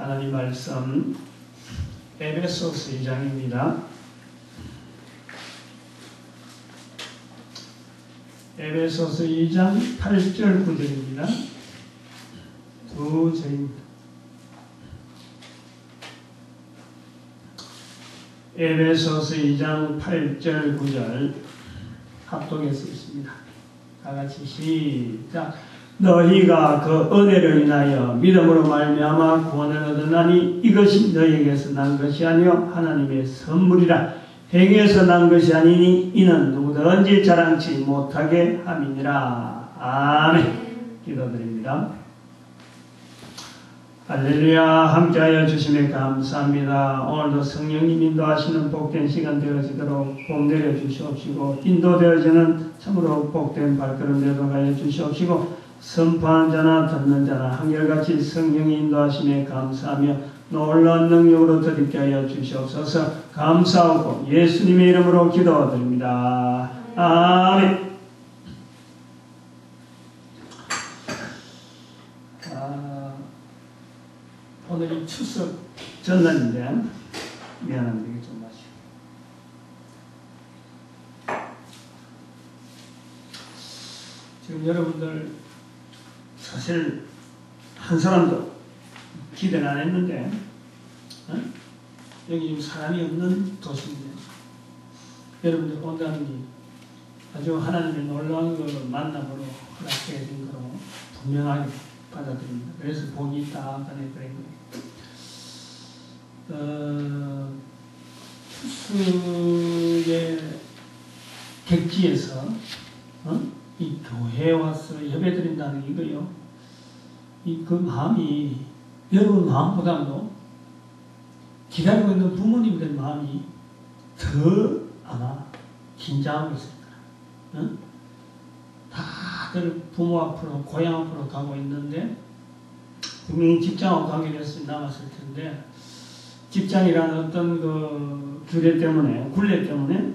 하나님 말씀 에베소서 2장입니다. 에베소서 2장 8절 9절입니다. 두 절입니다. 에베소서 2장 8절 9절 합독해서 있습니다. 다같이 시작. 너희가 그 은혜를 인하여 믿음으로 말미암아 구원을 얻었나니 이것이 너희에게서 난 것이 아니요 하나님의 선물이라. 행위에서 난 것이 아니니 이는 누구든지 자랑치 못하게 함이니라. 아멘. 기도드립니다. 할렐루야. 함께하여 주심에 감사합니다. 오늘도 성령님 인도하시는 복된 시간 되어지도록 복 내려주시옵시고 인도되어지는 참으로 복된 발걸음 되도록 하여 주시옵시고 선포하는 자나 듣는 자나 한결같이 성령이 인도하심에 감사하며 놀라운 능력으로 드리게 하여 주시옵소서. 감사하고 예수님의 이름으로 기도드립니다. 아멘. 오늘이 추석 전날인데 미안합니다. 이게 좀 마시고. 지금 여러분들 사실 한 사람도 기대는 안 했는데 여기 지금 사람이 없는 도시인데 여러분들 온다는 게 아주 하나님의 놀라운 그 만남으로 허락해 준 거로 분명하게 받아들입니다. 그래서 복이 있다 하는 그런 거예요. 추수의 객지에서 이 교회에 와서 예배드린다는 이거요. 그 마음이 여러분 마음보다도 기다리고 있는 부모님들 마음이 더 아마 긴장하고 있을 거라. 다들 부모 앞으로 고향 앞으로 가고 있는데 분명히 직장하고 관계됐으면 남았을 텐데 직장이라는 어떤 그 규례 때문에 굴레 때문에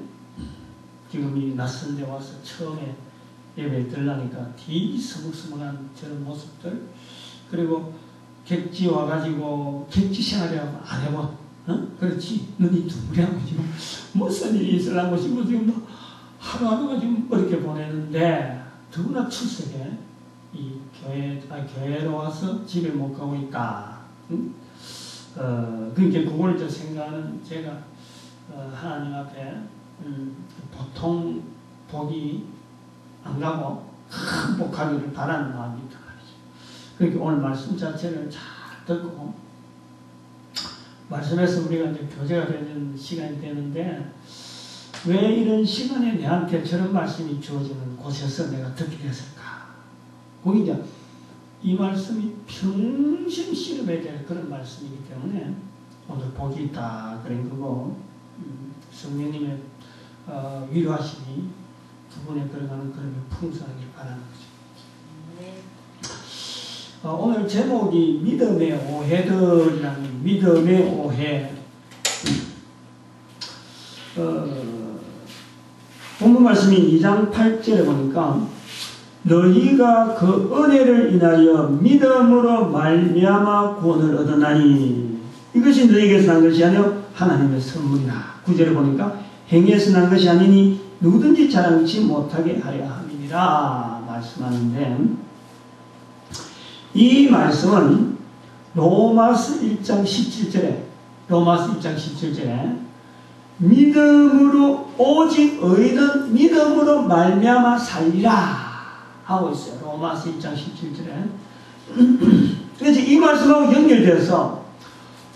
지금 이 낯선 데 와서 처음에 예배에 들라니까 뒤서먹서먹한 저런 모습들 그리고 객지 와가지고 객지 생활이라고 안 해본 그렇지 눈이 둥그레하고 지금 무슨 일이 있으려고 지금 하루하루가 지금 어렵게 보내는데 더구나 추석에 이 교회로 와서 집에 못 가고 있다. 그러니까 그걸 저 생각하는 제가 하나님 앞에 보통 복이 안 가고 큰 복하기를 바라는 마음이 있단 말이죠. 그러니까 오늘 말씀 자체를 잘 듣고 말씀에서 우리가 이제 교제가 되는 시간이 되는데 왜 이런 시간에 내한테 저런 말씀이 주어지는 곳에서 내가 듣게 됐을까? 거기 이제 이 말씀이 평생 씨름해야 될 그런 말씀이기 때문에 오늘 복이 있다 그런 거고 성령님의 위로하심이 두 분에 들어가는 그런 풍성하길 바라는 거죠. 오늘 제목이 믿음의 오해들이라는 믿음의 오해. 본문 말씀이 2장 8절에 보니까 너희가 그 은혜를 인하여 믿음으로 말미암아 구원을 얻었나니 이것이 너희에게서 난 것이 아니요 하나님의 선물이라. 9절에 보니까 행위에서 난 것이 아니니 누구든지 자랑치 못하게 하려 함이니라 말씀하는데 이 말씀은 로마서 1장 17절에 믿음으로 오직 의인은 믿음으로 말미암아 살리라 하고 있어요. 로마서 1장 17절에 그래서 이 말씀하고 연결돼서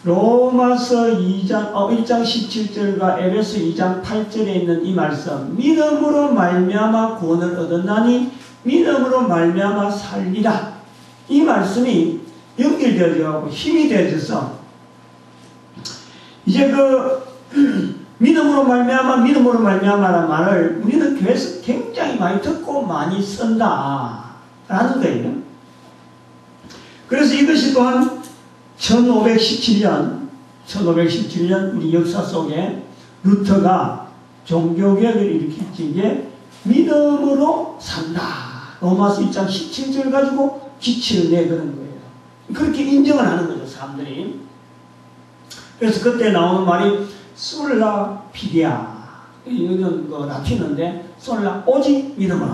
로마서 1장 17절과 에베소 2장 8절에 있는 이 말씀 믿음으로 말미암아 구원을 얻었나니 믿음으로 말미암아 살리라 이 말씀이 연결되어지고 힘이 되어져서 이제 믿음으로 말미암아라는 말을 우리는 교회에서 굉장히 많이 듣고 많이 쓴다라는 거예요. 그래서 이것이 또한 1517년 우리 역사 속에 루터가 종교개혁을 일으켰지 이게 믿음으로 산다. 로마서 1장 17절 가지고 기치를 내그런 거예요. 그렇게 인정을 하는 거죠, 사람들이. 그래서 그때 나오는 말이 솔라 피디아. 이건 그 라틴어인데, 솔라 오직 믿음으로,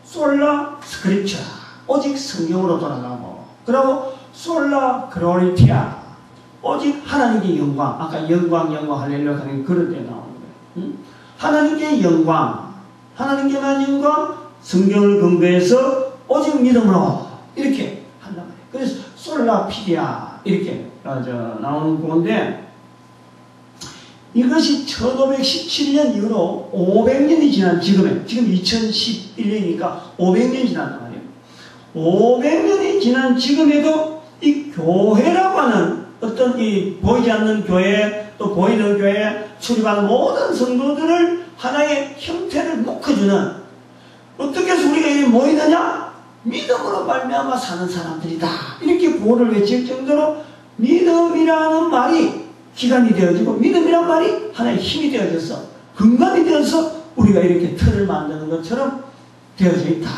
솔라 스크립처 오직 성경으로 돌아가고, 그리고 솔라 글로리티아 오직 하나님께 영광. 아까 영광 할렐루야 하는 그럴 때 나오는 거예요. 하나님께 영광, 하나님께만 영광, 성경을 근거해서 오직 믿음으로 이렇게 한단 말이에요. 그래서 솔라 피디아 이렇게 나오는 건데, 이것이 1517년 이후로 500년이 지난 지금 2011년이니까 500년이 지났단 말이에요. 500년이 지난 지금에도 이 교회라고 하는 어떤 이 보이지 않는 교회, 또 보이는 교회에 출입하는 모든 성도들을 하나의 형태를 묶어주는, 어떻게 해서 우리가 이렇게 모이느냐? 믿음으로 말미암아 사는 사람들이다. 이렇게 구호를 외칠 정도로 믿음이라는 말이 기간이 되어지고, 믿음이란 말이 하나의 힘이 되어져서, 근간이 되어서 우리가 이렇게 틀을 만드는 것처럼 되어져 있다.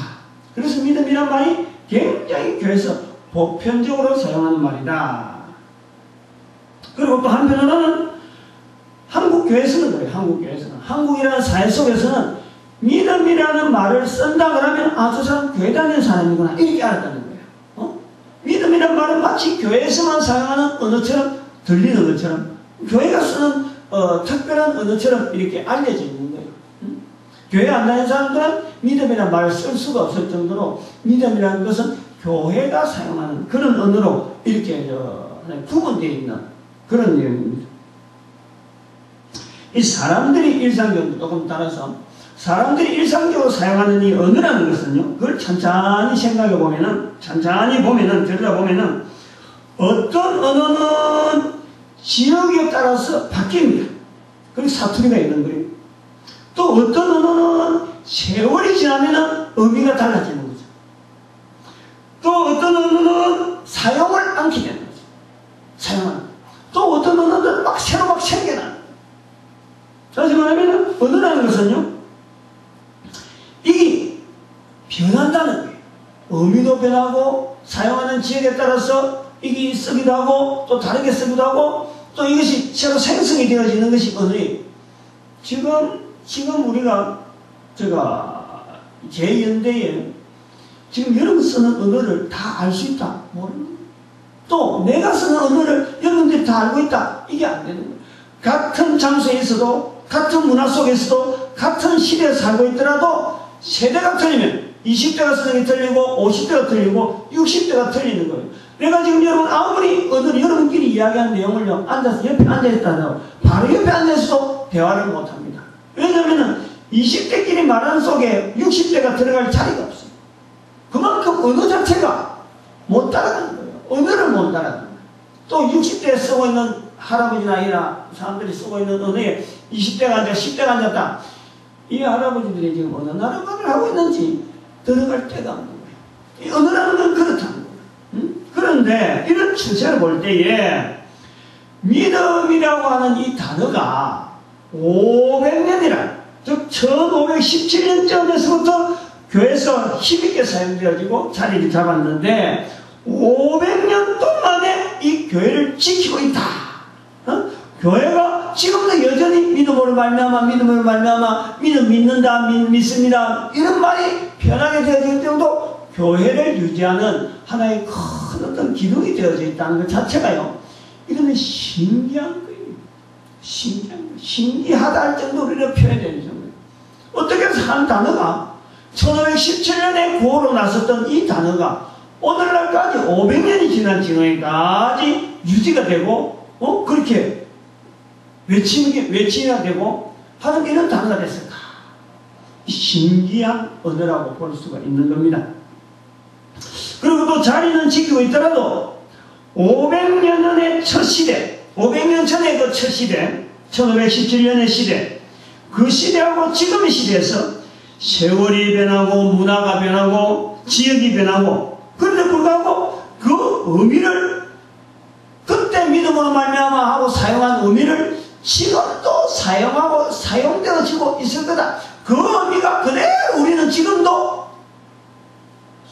그래서 믿음이란 말이 굉장히 교회에서 보편적으로 사용하는 말이다. 그리고 또 한편으로는 한국 교회에서는 그래요. 한국 교회에서는, 한국이라는 사회 속에서는 믿음이라는 말을 쓴다 그러면 저 사람 교회 다니는 사람이구나 이렇게 알았다는 거예요. 믿음이라는 말은 마치 교회에서만 사용하는 언어처럼 들리는 것처럼, 교회가 쓰는 특별한 언어처럼 이렇게 알려져 있는 거예요. 교회 안 다니는 사람들은 믿음이라는 말을 쓸 수가 없을 정도로 믿음이라는 것은 교회가 사용하는 그런 언어로 이렇게 구분되어 있는 그런 내용입니다. 이 사람들이 일상적으로 조금 따라서 사람들이 일상적으로 사용하는 이 언어라는 것은요, 그걸 천천히 생각해 보면은, 천천히 보면은, 들여다보면은, 어떤 언어는 지역에 따라서 바뀝니다. 그리고 사투리가 있는 거예요. 또 어떤 언어는 세월이 지나면은 의미가 달라지는 거죠. 또 어떤 언어는 사용을 않게 되는 거죠. 사용하는. 또 어떤 언어는 새로 생겨나는 거예요. 다시 말하면 언어라는 것은요, 이게 변한다는 거예요. 의미도 변하고, 사용하는 지역에 따라서 이게 쓰기도 하고, 또 다르게 쓰기도 하고, 또 이것이 새로 생성이 되어지는 것이 언어예요. 지금 우리가, 제 연대에 지금 여러분 쓰는 언어를 다 알 수 있다. 모르는 거예요. 또 내가 쓰는 언어를 여러분들이 다 알고 있다. 이게 안 되는 거예요. 같은 장소에 있어도, 같은 문화 속에서도, 같은 시대에 살고 있더라도, 세대가 틀리면 20대가 쓰는 게 틀리고 50대가 틀리고 60대가 틀리는 거예요. 내가 지금 여러분 아무리 언어를 여러분끼리 이야기하는 내용을요, 앉아서 옆에 앉아있다고 바로 옆에 앉아있어도 대화를 못합니다. 왜냐하면 20대끼리 말하는 속에 60대가 들어갈 자리가 없어요. 그만큼 언어 자체가 못 따라가는 거예요. 언어를 못 따라가는 거예요. 또 60대에 쓰고 있는 할아버지나 아이나 사람들이 쓰고 있는 언어에 20대가 앉아 10대가 앉았다. 이 할아버지들이 지금 어느 나라 말을 하고 있는지 들어갈 데가 없는 거예요. 이 언어라는 건 그렇다는 거예요. 그런데 이런 추세를 볼 때에 믿음이라고 하는 이 단어가 500년이라, 즉 1517년쯤에서부터 교회에서 힘있게 사용되어지고 자리를 잡았는데 500년 동안에 이 교회를 지키고 있다. 교회가 지금도 여전히 믿음으로 말미암아 믿는다, 믿습니다, 이런 말이 편하게 되어질 정도 교회를 유지하는 하나의 큰 어떤 기둥이 되어져 있다는 것 자체가요, 이거는 신기한 거예요. 신기하다 할 정도로 이렇게 표현되는 정도예요. 어떻게 해서 한 단어가 1517년에 구호로 나섰던 이 단어가 오늘날까지 500년이 지난 지금까지 유지가 되고 그렇게 외치가 되고 하는 이런 단어가 됐을까? 신기한 언어라고 볼 수가 있는 겁니다. 그리고 또 자리는 지키고 있더라도 500년 전의 첫 시대, 500년 전의 그 첫 시대, 1517년의 시대, 그 시대하고 지금의 시대에서 세월이 변하고 문화가 변하고 지역이 변하고, 그런데 불구하고 그 의미를 그때 믿음으로 말미암아 하고 사용한 의미를 지금도 사용하고 사용되어지고 있을 거다. 그 의미가 그대로 우리는 지금도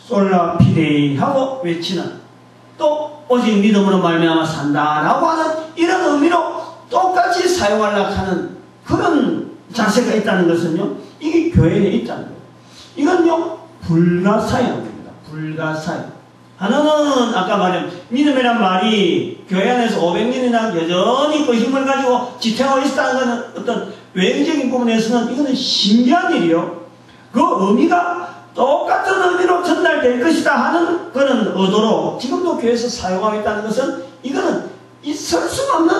솔라 피데이 하고 외치는 또 오직 믿음으로 말미암아 산다라고 하는 이런 의미로 똑같이 사용하려고 하는 그런 자세가 있다는 것은요, 이게 교회에 있다는 거예요. 이건요, 불가사의합니다. 불가사의. 하나는 아까 말한 믿음이란 말이 교회 안에서 500년이나 여전히 그 힘을 가지고 지탱하고 있다는 것은 어떤 외형적인 부분에서는 이거는 신기한 일이요. 그 의미가 똑같은 의미로 전달될 것이다 하는 그런 의도로 지금도 교회에서 사용하고 있다는 것은 이거는 있을 수 없는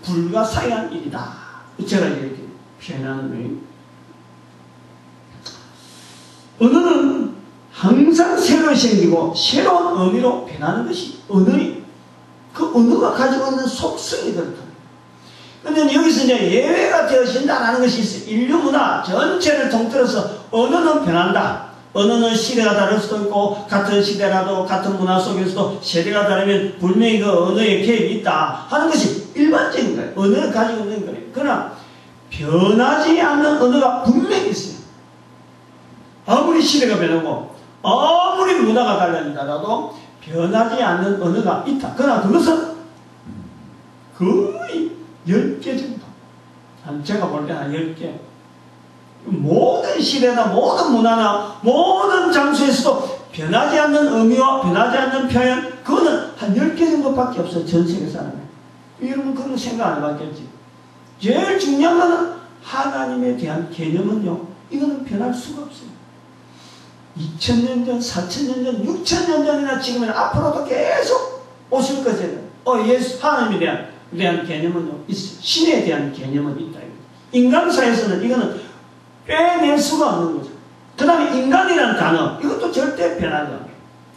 불가사의한 일이다. 제가 이렇게 표현하는 거예요. 언어는 항상 새로 생기고 새로운 의미로 변하는 것이 언어예요. 그 언어가 가지고 있는 속성이 그렇다. 그런데 여기서 이제 예외가 되어진다는 것이 있어요. 인류 문화 전체를 통틀어서 언어는 변한다. 언어는 시대가 다를 수도 있고 같은 시대라도 같은 문화 속에서도 세대가 다르면 분명히 그 언어의 개입이 있다 하는 것이 일반적인 거예요. 언어를 가지고 있는 거예요. 그러나 변하지 않는 언어가 분명히 있어요. 아무리 시대가 변하고 아무리 문화가 달라진다라도 변하지 않는 언어가 있다. 그러나 그것은 거의 10개 정도. 제가 볼 때 한 10개. 모든 시대나 모든 문화나 모든 장소에서도 변하지 않는 의미와 변하지 않는 표현, 그거는 한 10개 정도밖에 없어요. 전 세계 사람에. 여러분 그런 생각 안 해봤겠지. 제일 중요한 거는 하나님에 대한 개념은요, 이거는 변할 수가 없어요. 2000년 전, 4000년 전, 6000년 전이나 지금은 앞으로도 계속 오실 것이에요. 예수, 하나님에 대한 개념은요, 있어요. 신에 대한 개념은 있다. 인간사에서는 이거는 빼낼 수가 없는 거죠. 그 다음에 인간이라는 단어, 이것도 절대 변하지 않아요.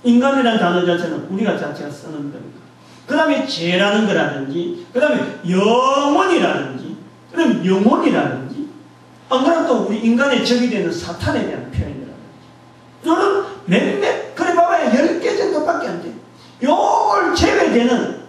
인간이라는 단어 자체는 우리가 자체가 쓰는 겁니다. 그 다음에 죄라는 거라든지, 그 다음에 영혼이라든지, 그 다음에 영혼이라든지, 안 그러면 또 우리 인간의 적이 되는 사탄에 대한 표현이라든지. 저는 몇몇, 그래 봐봐야 10개 정도밖에 안 돼. 요걸 제외되는,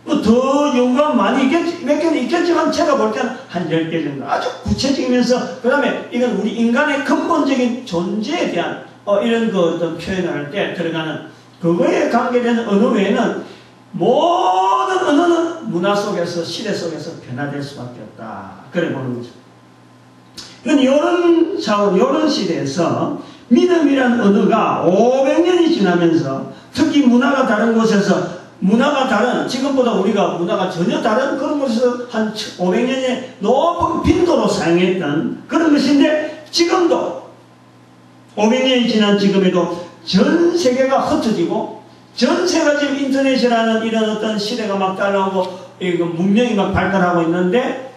뭐 더 연구하면 많이 있겠지, 몇 개는 있겠지만 제가 볼 때는 한 10개 정도. 아주 구체적이면서, 그 다음에 이건 우리 인간의 근본적인 존재에 대한, 이런 그 어떤 표현을 할 때 들어가는, 그거에 관계되는 언어 외에는 모든 언어는 문화 속에서, 시대 속에서 변화될 수밖에 없다. 그래 보는 거죠. 이런 차원, 이런 시대에서 믿음이란 언어가 500년이 지나면서 특히 문화가 다른 곳에서 문화가 다른, 지금보다 우리가 문화가 전혀 다른 그런 곳에서 한 500년의 높은 빈도로 사용했던 그런 것인데 지금도 500년이 지난 지금에도 전 세계가 흩어지고 전 세계가 지금 인터넷이라는 이런 어떤 시대가 막 따라오고 문명이 막 발달하고 있는데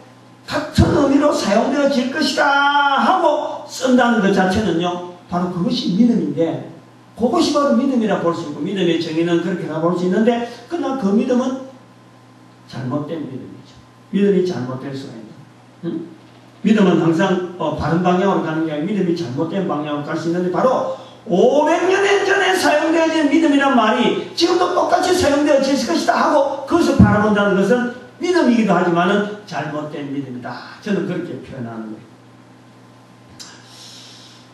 같은 의미로 사용되어질 것이다 하고 쓴다는 것 자체는요, 바로 그것이 믿음인데 그것이 바로 믿음이라 볼 수 있고 믿음의 정의는 그렇게 다 볼 수 있는데 그러나 그 믿음은 잘못된 믿음이죠. 믿음이 잘못될 수가 있다. 응? 믿음은 항상 바른 방향으로 가는 게 아니라 믿음이 잘못된 방향으로 갈 수 있는데 바로 500년 전에 사용되어진 믿음이란 말이 지금도 똑같이 사용되어질 것이다 하고 그것을 바라본다는 것은 믿음이기도 하지만은 잘못된 믿음이다. 저는 그렇게 표현하는 거예요.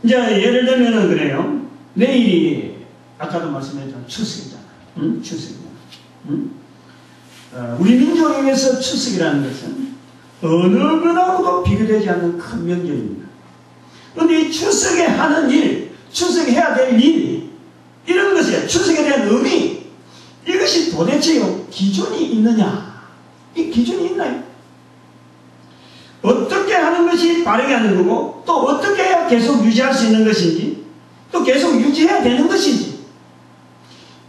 이제 예를 들면은 그래요. 내일이 아까도 말씀했지만 추석이잖아. 응? 추석이잖아. 응? 우리 민족에 의해서 추석이라는 것은 어느 것하고도 비교되지 않는 큰 명절입니다. 그런데 이 추석에 하는 일, 추석에 해야 될 일, 이런 것에 추석에 대한 의미, 이것이 도대체 기준이 있느냐? 이 기준이 있나요? 어떻게 하는 것이 바르게 하는 거고 또 어떻게 해야 계속 유지할 수 있는 것인지 또 계속 유지해야 되는 것인지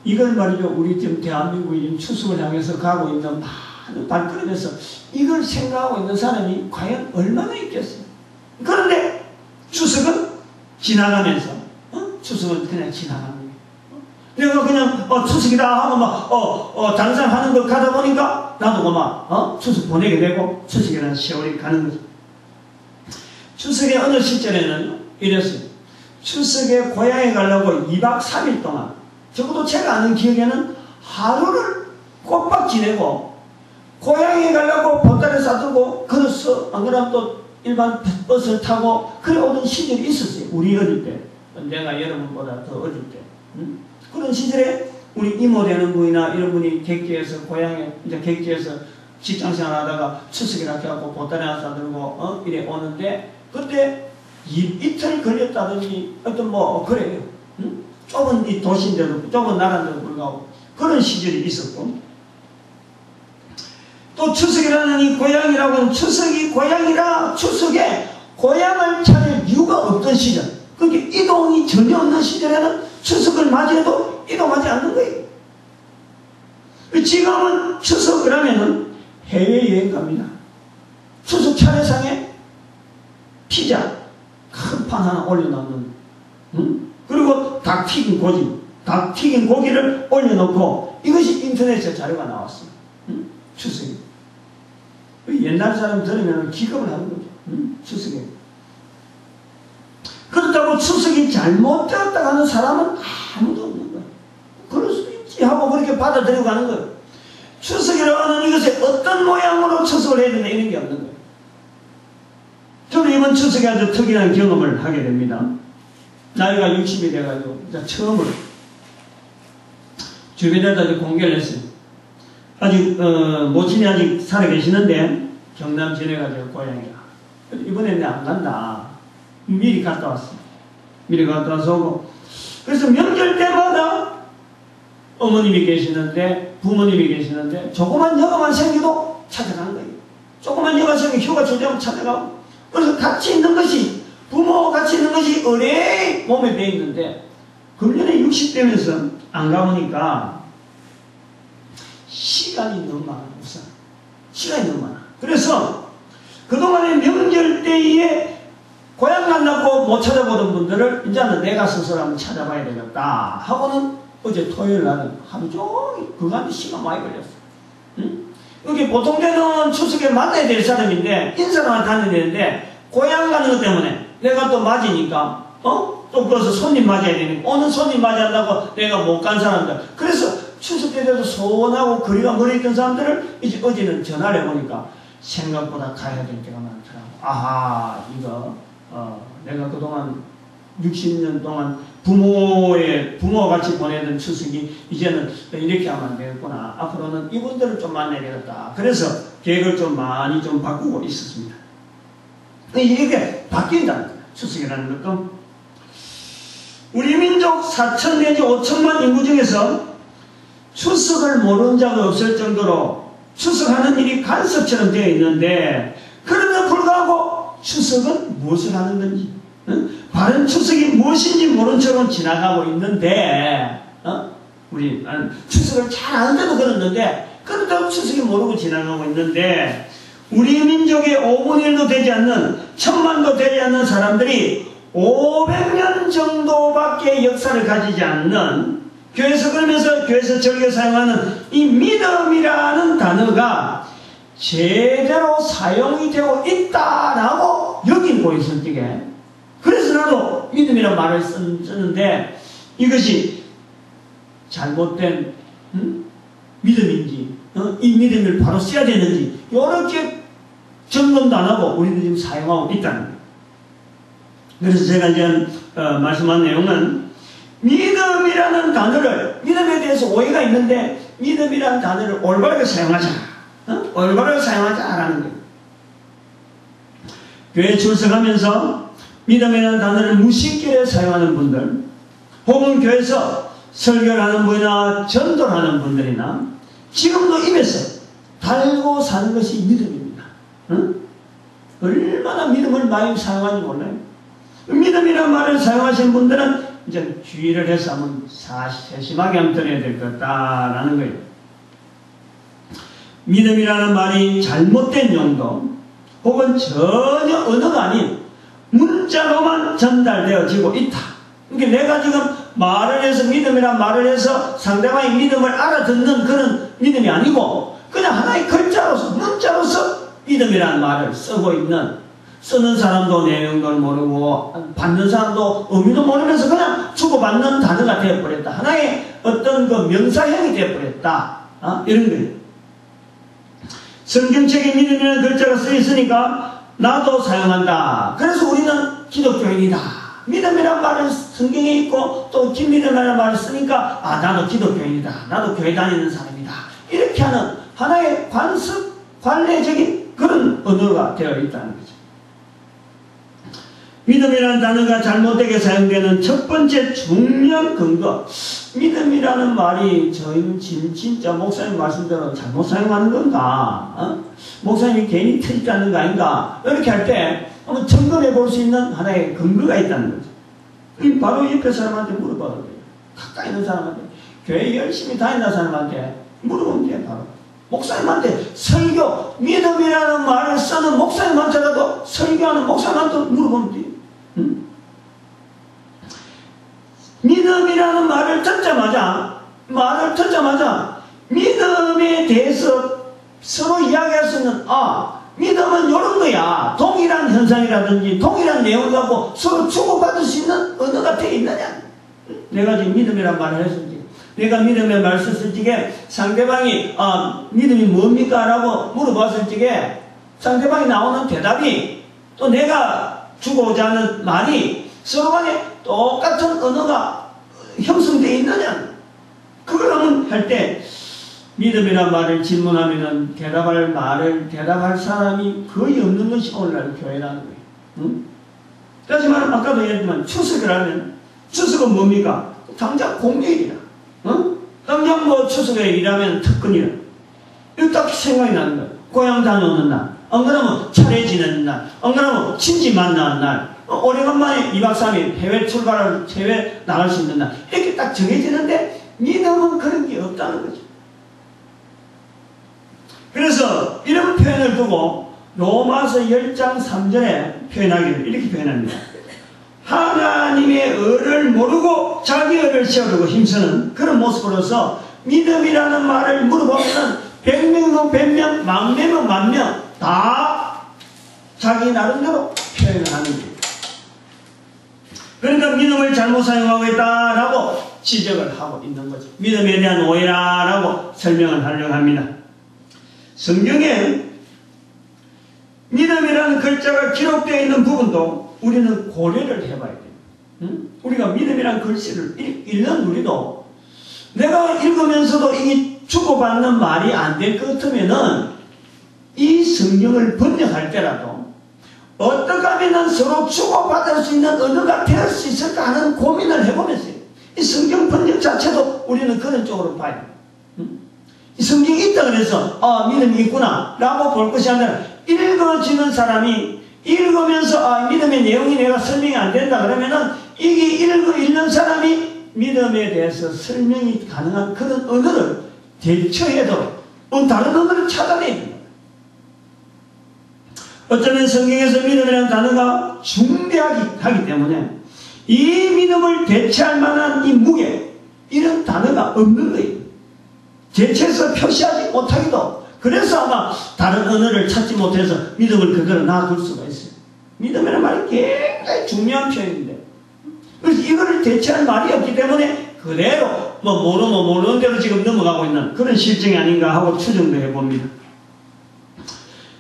이걸 말이죠. 우리 지금 대한민국이 추석을 향해서 가고 있는 많은 발걸음에서 이걸 생각하고 있는 사람이 과연 얼마나 있겠어요? 그런데 추석은 지나가면서 추석은 그냥 지나가는 거예요. 내가 그냥 추석이다 하고 막 다른 사람 하는 걸 가다 보니까 나도 막 추석 보내게 되고 추석이라는 세월이 가는 거죠. 추석의 어느 시절에는 이랬어요. 추석에 고향에 가려고 2박 3일 동안 적어도 제가 아는 기억에는 하루를 꼬박 지내고 고향에 가려고 보따리 싸들고 걸어서 안 그러면 또 일반 버스를 타고 그래 오던 시절이 있었어요. 우리 어릴 때. 내가 여러분보다 더 어릴 때. 그런 시절에 우리 이모 되는 분이나 이런 분이 객지에서 고향에 이제 객지에서 직장생활 하다가 추석이라 해갖고 보따리 하나 싸들고 이래 오는데 그때 이틀 걸렸다든지 어떤 뭐 그래요. 응? 좁은 이 도시인데도 좁은 나라인데도 불구하고 그런 시절이 있었고 또 추석이라는 이 고향이라고 하는 추석이 고향이라 추석에 고향을 찾을 이유가 없던 시절 그러니까 이동이 전혀 없는 시절에는 추석을 맞이해도 이동하지 않는 거예요. 지금은 추석을 하면은 해외여행 갑니다. 추석 차례상에 피자 큰 판 하나 올려놓는 응? 그리고 닭 튀긴 고기를 올려놓고 이것이 인터넷에 자료가 나왔어요. 응? 추석에 옛날 사람 들으면 기겁을 하는 거죠. 응? 추석에 그렇다고 추석이 잘못되었다 하는 사람은 아무도 없는 거예요. 그럴 수도 있지 하고 그렇게 받아들이고 가는 거예요. 추석이라고 하는 이것에 어떤 모양으로 추석을 해야 되나 이런 게 없는 거예요. 저는 이번 추석에 아주 특이한 경험을 하게 됩니다. 나이가 60이 돼가지고 처음으로 주변에다 공개를 했어요. 아직 모친이 아직 살아 계시는데 경남 지내가지고 고향이라 이번에 내가 안 간다. 미리 갔다 왔어. 미리 갔다 와서 오고 그래서 명절 때마다 어머님이 계시는데 부모님이 계시는데 조그만 여가만 생겨도 찾아가는 거예요. 조그만 여가 생기면 휴가 주자면 찾아가고 그래서 같이 있는 것이 부모와 같이 있는 것이 의뢰 몸에 배 있는데 금년에 60대면서 안 가보니까 시간이 너무 많아. 우선 시간이 너무 많아. 그래서 그동안에 명절 때에 고향 간다고 못 찾아보던 분들을 이제는 내가 스스로 한번 찾아봐야 되겠다 하고는 어제 토요일 날은 하루 종일 그간데 시간 많이 걸렸어. 응? 여기 보통 때는 추석에 만나야 될 사람인데 인사만 다녀야 되는데 고향 가는 것 때문에 내가 또 맞으니까 또 그래서 손님 맞아야 되니까 오늘 손님 맞이한다고 내가 못 간 사람들 그래서 추석 때 돼도 소원하고 거리가 멀리 있던 사람들을 이제 어제는 전화를 해보니까 생각보다 가야 될 때가 많더라고. 아하 이거 내가 그동안 60년 동안 부모와 같이 보내던 추석이 이제는 이렇게 하면 안 되겠구나. 앞으로는 이분들을 좀 만나야 되겠다. 그래서 계획을 좀 많이 좀 바꾸고 있었습니다. 이게 바뀐다는 거예요. 추석이라는 것도. 우리 민족 4천 내지 5천만 인구 중에서 추석을 모르는 자가 없을 정도로 추석하는 일이 간섭처럼 되어 있는데 그럼에도 불구하고 추석은 무엇을 하는 건지 바른 추석이 무엇인지 모른 척은 지나가고 있는데 우리 추석을 잘 아는데도 그랬는데 그런다고 추석이 모르고 지나가고 있는데 우리 민족의 5분의 1도 되지 않는 1000만도 되지 않는 사람들이 500년 정도밖에 역사를 가지지 않는 교회에서 그러면서 교회에서 즐겨 사용하는 이 믿음이라는 단어가 제대로 사용이 되고 있다라고 여기고 있을 때에 그래서 나도 믿음이라는 말을 쓰는데 이것이 잘못된 믿음인지 이 믿음을 바로 써야 되는지 이렇게 점검도 안 하고 우리도 지금 사용하고 있다는 거예요. 그래서 제가 이제 말씀한 내용은 믿음이라는 단어를 믿음에 대해서 오해가 있는데 믿음이라는 단어를 올바르게 사용하자. 올바르게 사용하자라는 거예요. 교회 출석하면서 믿음이라는 단어를 무심결에 사용하는 분들 혹은 교회에서 설교를 하는 분이나 전도를 하는 분들이나 지금도 입에서 달고 사는 것이 믿음입니다. 얼마나 믿음을 많이 사용하는지 몰라요. 믿음이라는 말을 사용하시는 분들은 이제 주의를 해서 한번 세심하게 한번 들어야 될 것 같다라는 거예요. 믿음이라는 말이 잘못된 용도 혹은 전혀 언어가 아닌 문자로만 전달되어지고 있다. 그러니까 내가 지금 말을 해서 믿음이란 말을 해서 상대방의 믿음을 알아듣는 그런 믿음이 아니고 그냥 하나의 글자로서 문자로서 믿음이라는 말을 쓰고 있는 쓰는 사람도 내용도 모르고 받는 사람도 의미도 모르면서 그냥 주고받는 단어가 되어버렸다. 하나의 어떤 그 명사형이 되어버렸다. 이런 거예요. 성경책에 믿음이라는 글자가 쓰여 있으니까 나도 사용한다. 그래서 우리는 기독교인이다. 믿음이란 말은 성경에 있고 또 김믿음이라는 말을 쓰니까 나도 기독교인이다. 나도 교회 다니는 사람이다. 이렇게 하는 하나의 관례적인 그런 언어가 되어 있다는 거죠. 믿음이라는 단어가 잘못되게 사용되는 첫 번째 중요한 근거. 믿음이라는 말이 저희는 진짜 목사님 말씀대로 잘못 사용하는 건가? 목사님이 괜히 틀리다는 거 아닌가? 이렇게 할 때 한번 점검해 볼 수 있는 하나의 근거가 있다는 거죠. 바로 옆에 사람한테 물어봐도 돼요. 가까이 있는 사람한테, 교회 열심히 다니는 사람한테 물어보면 돼요. 바로 목사님한테 설교, 믿음이라는 말을 쓰는 목사님한테라도 설교하는 목사님한테 물어보면 돼요. 믿음이라는 말을 듣자마자 믿음에 대해서 서로 이야기할 수 있는 믿음은 이런 거야. 동일한 현상이라든지 동일한 내용을 갖고 서로 주고받을 수 있는 언어가 되어 있느냐. 내가 지금 믿음이란 말을 했을 때, 내가 믿음의 말을 썼을 적에 상대방이 믿음이 뭡니까? 라고 물어봤을 적에 상대방이 나오는 대답이 또 내가 주고자 하는 말이 서로 간에 똑같은 언어가 형성되어 있느냐. 그걸 한번 할 때 믿음이란 말을 질문하면은 대답할 사람이 거의 없는 것이 오늘날 교회라는 거예요. 응? 하지만 아까도 얘기했지만 추석을 하면 추석은 뭡니까? 당장 공휴일이라. 응? 당장 뭐 추석에 일하면 특근이라. 이거 딱 생각이 나는 거예요. 고향 다녀오는 날. 안 그러면 차례 지내는 날. 안 그러면 친지 만나는 날. 오래간만에 2박 3일 해외 나갈 수 있는 날. 이렇게 딱 정해지는데 믿음은 그런 게 없다는 거죠. 그래서 이런 표현을 두고 로마서 10장 3절에 표현하기를 이렇게 표현합니다. 하나님의 의를 모르고 자기 의를 세우려고 힘쓰는 그런 모습으로서 믿음이라는 말을 물어보면은 100명은 100명, 10,000명은 10,000명 다 자기 나름대로 표현을 하는 거예요. 그러니까 믿음을 잘못 사용하고 있다라고 지적을 하고 있는 거죠. 믿음에 대한 오해라라고 설명을 하려고 합니다. 성경에 믿음이라는 글자가 기록되어 있는 부분도 우리는 고려를 해봐야 돼요. 응? 우리가 믿음이라는 글씨를 읽는 우리도 내가 읽으면서도 이게 주고받는 말이 안 될 것 같으면은 이 성경을 번역할 때라도 어떻게 하면 서로 주고받을 수 있는 언어가 될 수 있을까 하는 고민을 해보면서요. 이 성경 번역 자체도 우리는 그런 쪽으로 봐야 돼요. 이 성경이 있다 그래서 믿음이 있구나 라고 볼 것이 아니라 읽어지는 사람이 읽으면서 믿음의 내용이 내가 설명이 안 된다 그러면은 이게 읽는 사람이 믿음에 대해서 설명이 가능한 그런 언어를 대처해도 다른 언어를 찾아내야 됩니다. 어쩌면 성경에서 믿음이라는 단어가 중대하기 때문에 이 믿음을 대체할 만한 이 무게 이런 단어가 없는 거예요. 대체해서 표시하지 못하기도 그래서 아마 다른 언어를 찾지 못해서 믿음을 그대로 놔둘 수가 있어요. 믿음이라는 말이 굉장히 중요한 표현인데 그래서 이거를 대체할 말이 없기 때문에 그대로 모르는 대로 지금 넘어가고 있는 그런 실정이 아닌가 하고 추정도 해봅니다.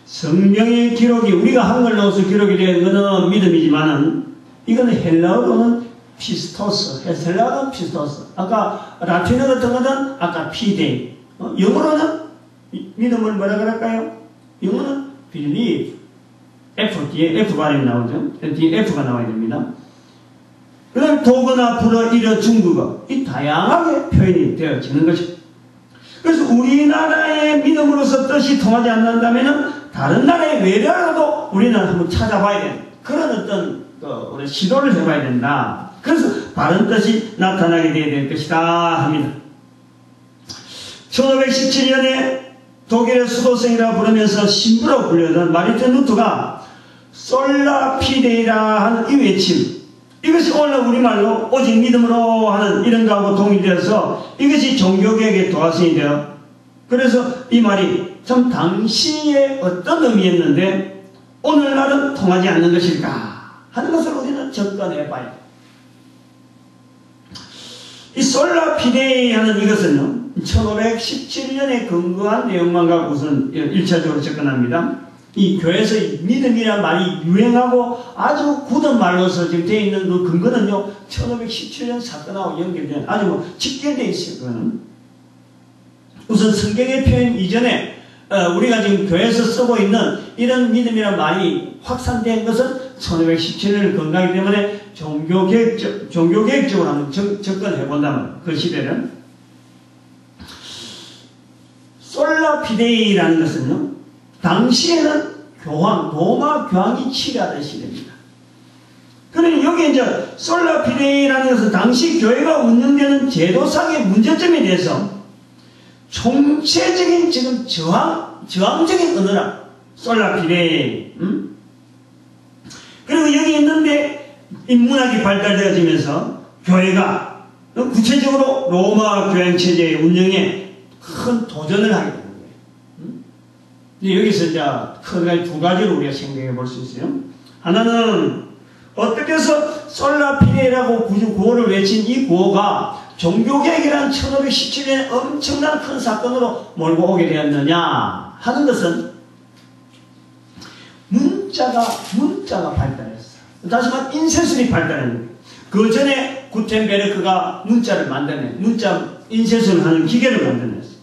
성경의 기록이 우리가 한글로서 기록이 된 것은 믿음이지만은 이거는 헬라어로는 피스토스, 헬라어는 피스토스. 아까 라틴어 같은 것은 아까 피데이. 영어로는 믿음을 뭐라 그럴까요? 영어는 believe. F 뒤에 F 발음이 나오죠. 뒤에 F가 나와야 됩니다. 그다음 도거나 불어, 일어, 중국어 이 다양하게 표현이 되어지는 것이죠. 그래서 우리나라의 믿음으로서 뜻이 통하지 않는다면은 다른 나라의 외래라도 우리는 한번 찾아봐야 되는 그런 어떤 우리 시도를 해봐야 된다. 그래서 바른 뜻이 나타나게 되어야 될 것이다 합니다. 1517년에 독일의 수도승이라고 부르면서 신부라고 불리던 마르틴 루터가 솔라 피데이라 하는 이 외침 이것이 오늘 우리말로 오직 믿음으로 하는 이런 거하고 동일되어서 이것이 종교개혁의 도화선이 되어 그래서 이 말이 참 당시에 어떤 의미였는데 오늘날은 통하지 않는 것일까 하는 것을 우리는 접근해 봐야 돼요. 이 솔라 피데이 하는 이것은요 1517년에 근거한 내용만 갖고 우선 1차적으로 접근합니다. 이 교회에서 믿음이란 말이 유행하고 아주 굳은 말로서 지금 되어 있는 그 근거는요, 1517년 사건하고 연결된 아주 뭐 직결되어 있어요. 그거는. 우선 성경의 표현 이전에 우리가 지금 교회에서 쓰고 있는 이런 믿음이란 말이 확산된 것은 1517년을 건강하기 때문에 종교개혁적으로 한번 접근해 본다면 그 시대는 솔라피데이라는 것은요, 당시에는 로마 교황이 치료하던 시대입니다. 그러니 여기 이제 솔라피데이라는 것은 당시 교회가 운영되는 제도상의 문제점에 대해서 총체적인 지금 저항적인 언어라. 솔라피데이. 그리고 여기 있는데 인문학이 발달되어지면서 교회가 구체적으로 로마 교양 체제의 운영에 큰 도전을 하게 됩니다. 여기서 이제 크게 두 가지로 우리가 생각해 볼 수 있어요. 하나는 어떻게 해서 솔라피데이라고 구호를 외친 이 구호가 종교개혁이라는 1517년에 엄청난 큰 사건으로 몰고 오게 되었느냐 하는 것은 문자가 발달했어요. 다시 말해 인쇄술이 발달했는데 그 전에 구텐베르크가 문자를 만들어낸 문자 인쇄술을 하는 기계를 만들어냈어요.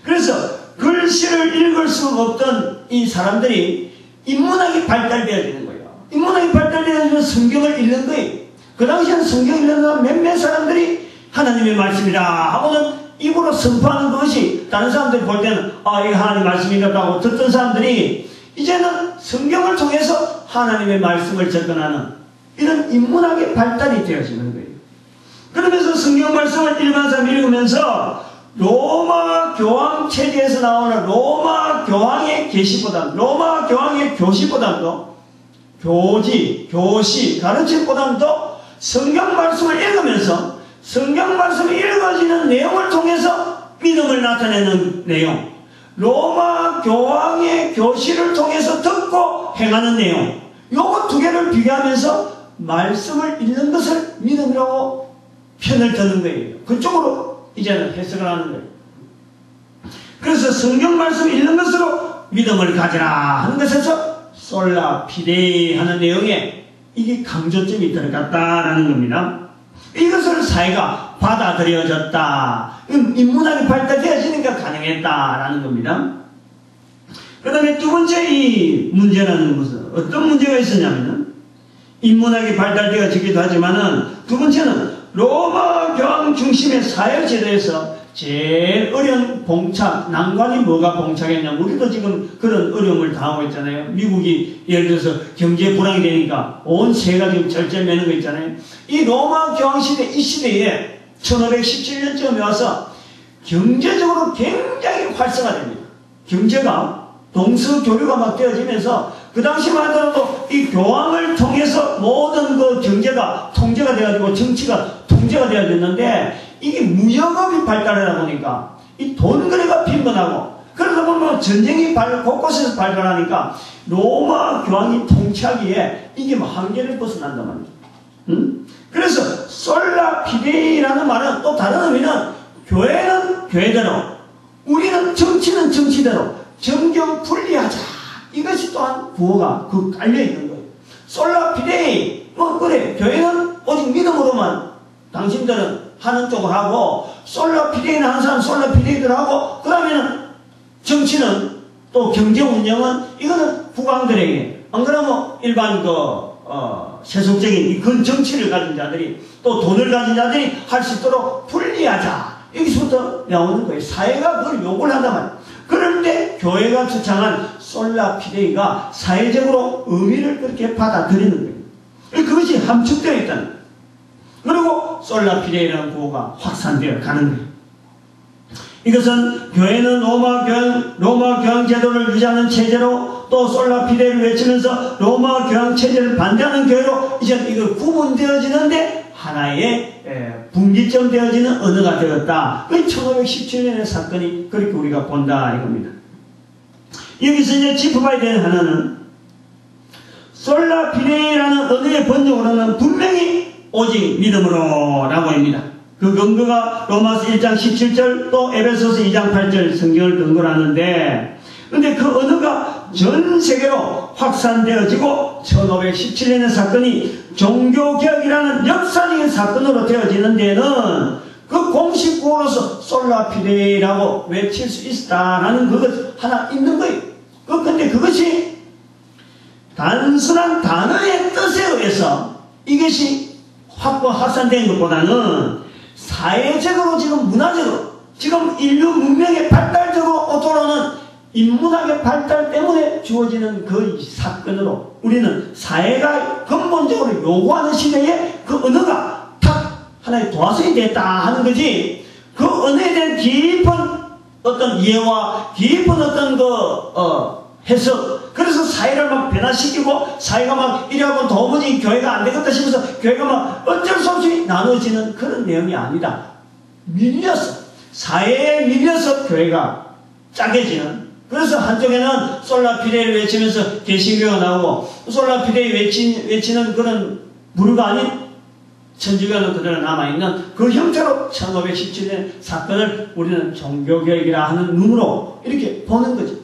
그래서 글씨를 읽을 수가 없던 이 사람들이 인문학이 발달되어지는 거예요. 인문학이 발달되어지면 성경을 읽는 거예요. 그 당시에는 성경을 읽는 몇몇 사람들이 하나님의 말씀이다 하고는 입으로 선포하는 것이 다른 사람들이 볼 때는 이게 하나님의 말씀인가 하고 듣던 사람들이 이제는 성경을 통해서 하나님의 말씀을 접근하는 이런 인문학의 발달이 되어지는 거예요. 그러면서 성경 말씀을 일반 사람이 읽으면서 로마 교황 체제에서 나오는 로마 교황의 계시보다 로마 교황의 교시보다도 교시 가르침보다도 성경 말씀을 읽으면서 성경 말씀이 읽어지는 내용을 통해서 믿음을 나타내는 내용, 로마 교황의 교시를 통해서 듣고 행하는 내용, 요거 두 개를 비교하면서 말씀을 읽는 것을 믿음이라고 편을 드는 거예요. 그쪽으로 이제는 해석을 하는 거예요. 그래서 성경 말씀을 읽는 것으로 믿음을 가지라 하는 것에서 솔라피데이 하는 내용에 이게 강조점이 들어갔다라는 겁니다. 이것을 사회가 받아들여졌다. 인문학이 발달되어지니까 가능했다라는 겁니다. 그 다음에 두 번째 이 문제라는 것은 어떤 문제가 있었냐면은 인문학이 발달되어지기도 하지만은 두 번째는 로마 교황 중심의 사회제도에서 제일 어려운 봉착, 난관이 뭐가 봉착했냐면 우리도 지금 그런 어려움을 당하고 있잖아요. 미국이 예를 들어서 경제 불황이 되니까 온 세계가 지금 절절매는 거 있잖아요. 이 로마 교황 시대, 이 시대에 1517년쯤에 와서 경제적으로 굉장히 활성화됩니다. 경제가 동서교류가 막 되어지면서 그 당시만 하더라도 이 교황을 통해서 모든 그 경제가 통제가 되어지고 정치가 통제가 되어졌는데 이게 무역업이 발달하다 보니까 이 돈 거래가 빈번하고 그러다 보면 전쟁이 곳곳에서 발달하니까 로마 교황이 통치하기에 이게 뭐 한계를 벗어난단 말이에요. 그래서 솔라피데이라는 말은 또 다른 의미는 교회는 교회대로 우리는 정치는 정치대로 정경 분리하자. 이것이 또한 구호가 깔려있는 거예요. 솔라피데이, 그래, 교회는 오직 믿음으로만 당신들은 하는 쪽을 하고, 솔라피데이는 하는 사람 솔라피데이들 하고, 그 다음에는 정치는 또 경제 운영은 이거는 국왕들에게, 안 그러면 일반 세속적인 이 정치를 가진 자들이 또 돈을 가진 자들이 할 수 있도록 분리하자. 여기서부터 나오는 거예요. 사회가 그걸 요구를 한단 말이에요. 그런데 교회가 주창한 솔라피데이가 사회적으로 의미를 그렇게 받아들이는 거예요. 그것이 함축되어 있다는 거예요. 그리고 솔라피데이라는 구호가 확산되어 가는 거예요. 이것은 교회는 로마 교황 제도를 유지하는 체제로 또 솔라피데이를 외치면서 로마 교황 체제를 반대하는 교회로 이제 이거 구분되어지는데 하나의 분기점 되어지는 언어가 되었다. 그 1517년의 사건이 그렇게 우리가 본다 이겁니다. 여기서 이제 짚어봐야 되는 하나는 솔라피데이라는 언어의 번역으로는 분명히 오직 믿음으로 라고 합니다. 그 근거가 로마서 1장 17절 또 에베소서 2장 8절 성경을 근거로 하는데 근데 그 언어가 교회가 전 세계로 확산되어지고 1517년의 사건이 종교개혁이라는 역사적인 사건으로 되어지는 데는 그 공식 구호로서 솔라 피데이라고 외칠 수 있다라는 그것 하나 있는 거예요. 근데 그것이 단순한 단어의 뜻에 의해서 이것이 확산된 것보다는 사회적으로 지금 문화적으로 지금 인류 문명의 발달적으로 돌아오는 인문학의 발달 때문에 주어지는 그 사건으로 우리는 사회가 근본적으로 요구하는 시대에 그 언어가 탁 하나의 도화선이 됐다 하는 거지, 그 언어에 대한 깊은 어떤 이해와 깊은 어떤 해석, 그래서 사회를 막 변화시키고 사회가 막 이래하고 도무지 교회가 안 되겠다 싶어서 교회가 막 어쩔 수 없이 나눠지는 그런 내용이 아니다. 밀려서 사회에 밀려서 교회가 짜게지는, 그래서 한쪽에는 솔라 피데이를 외치면서 개신교가 나오고 솔라 피데이 외치는 그런 부류가 아닌 천주교는 그대로 남아있는 그 형태로 1517년 사건을 우리는 종교개혁이라 하는 눈으로 이렇게 보는 거죠.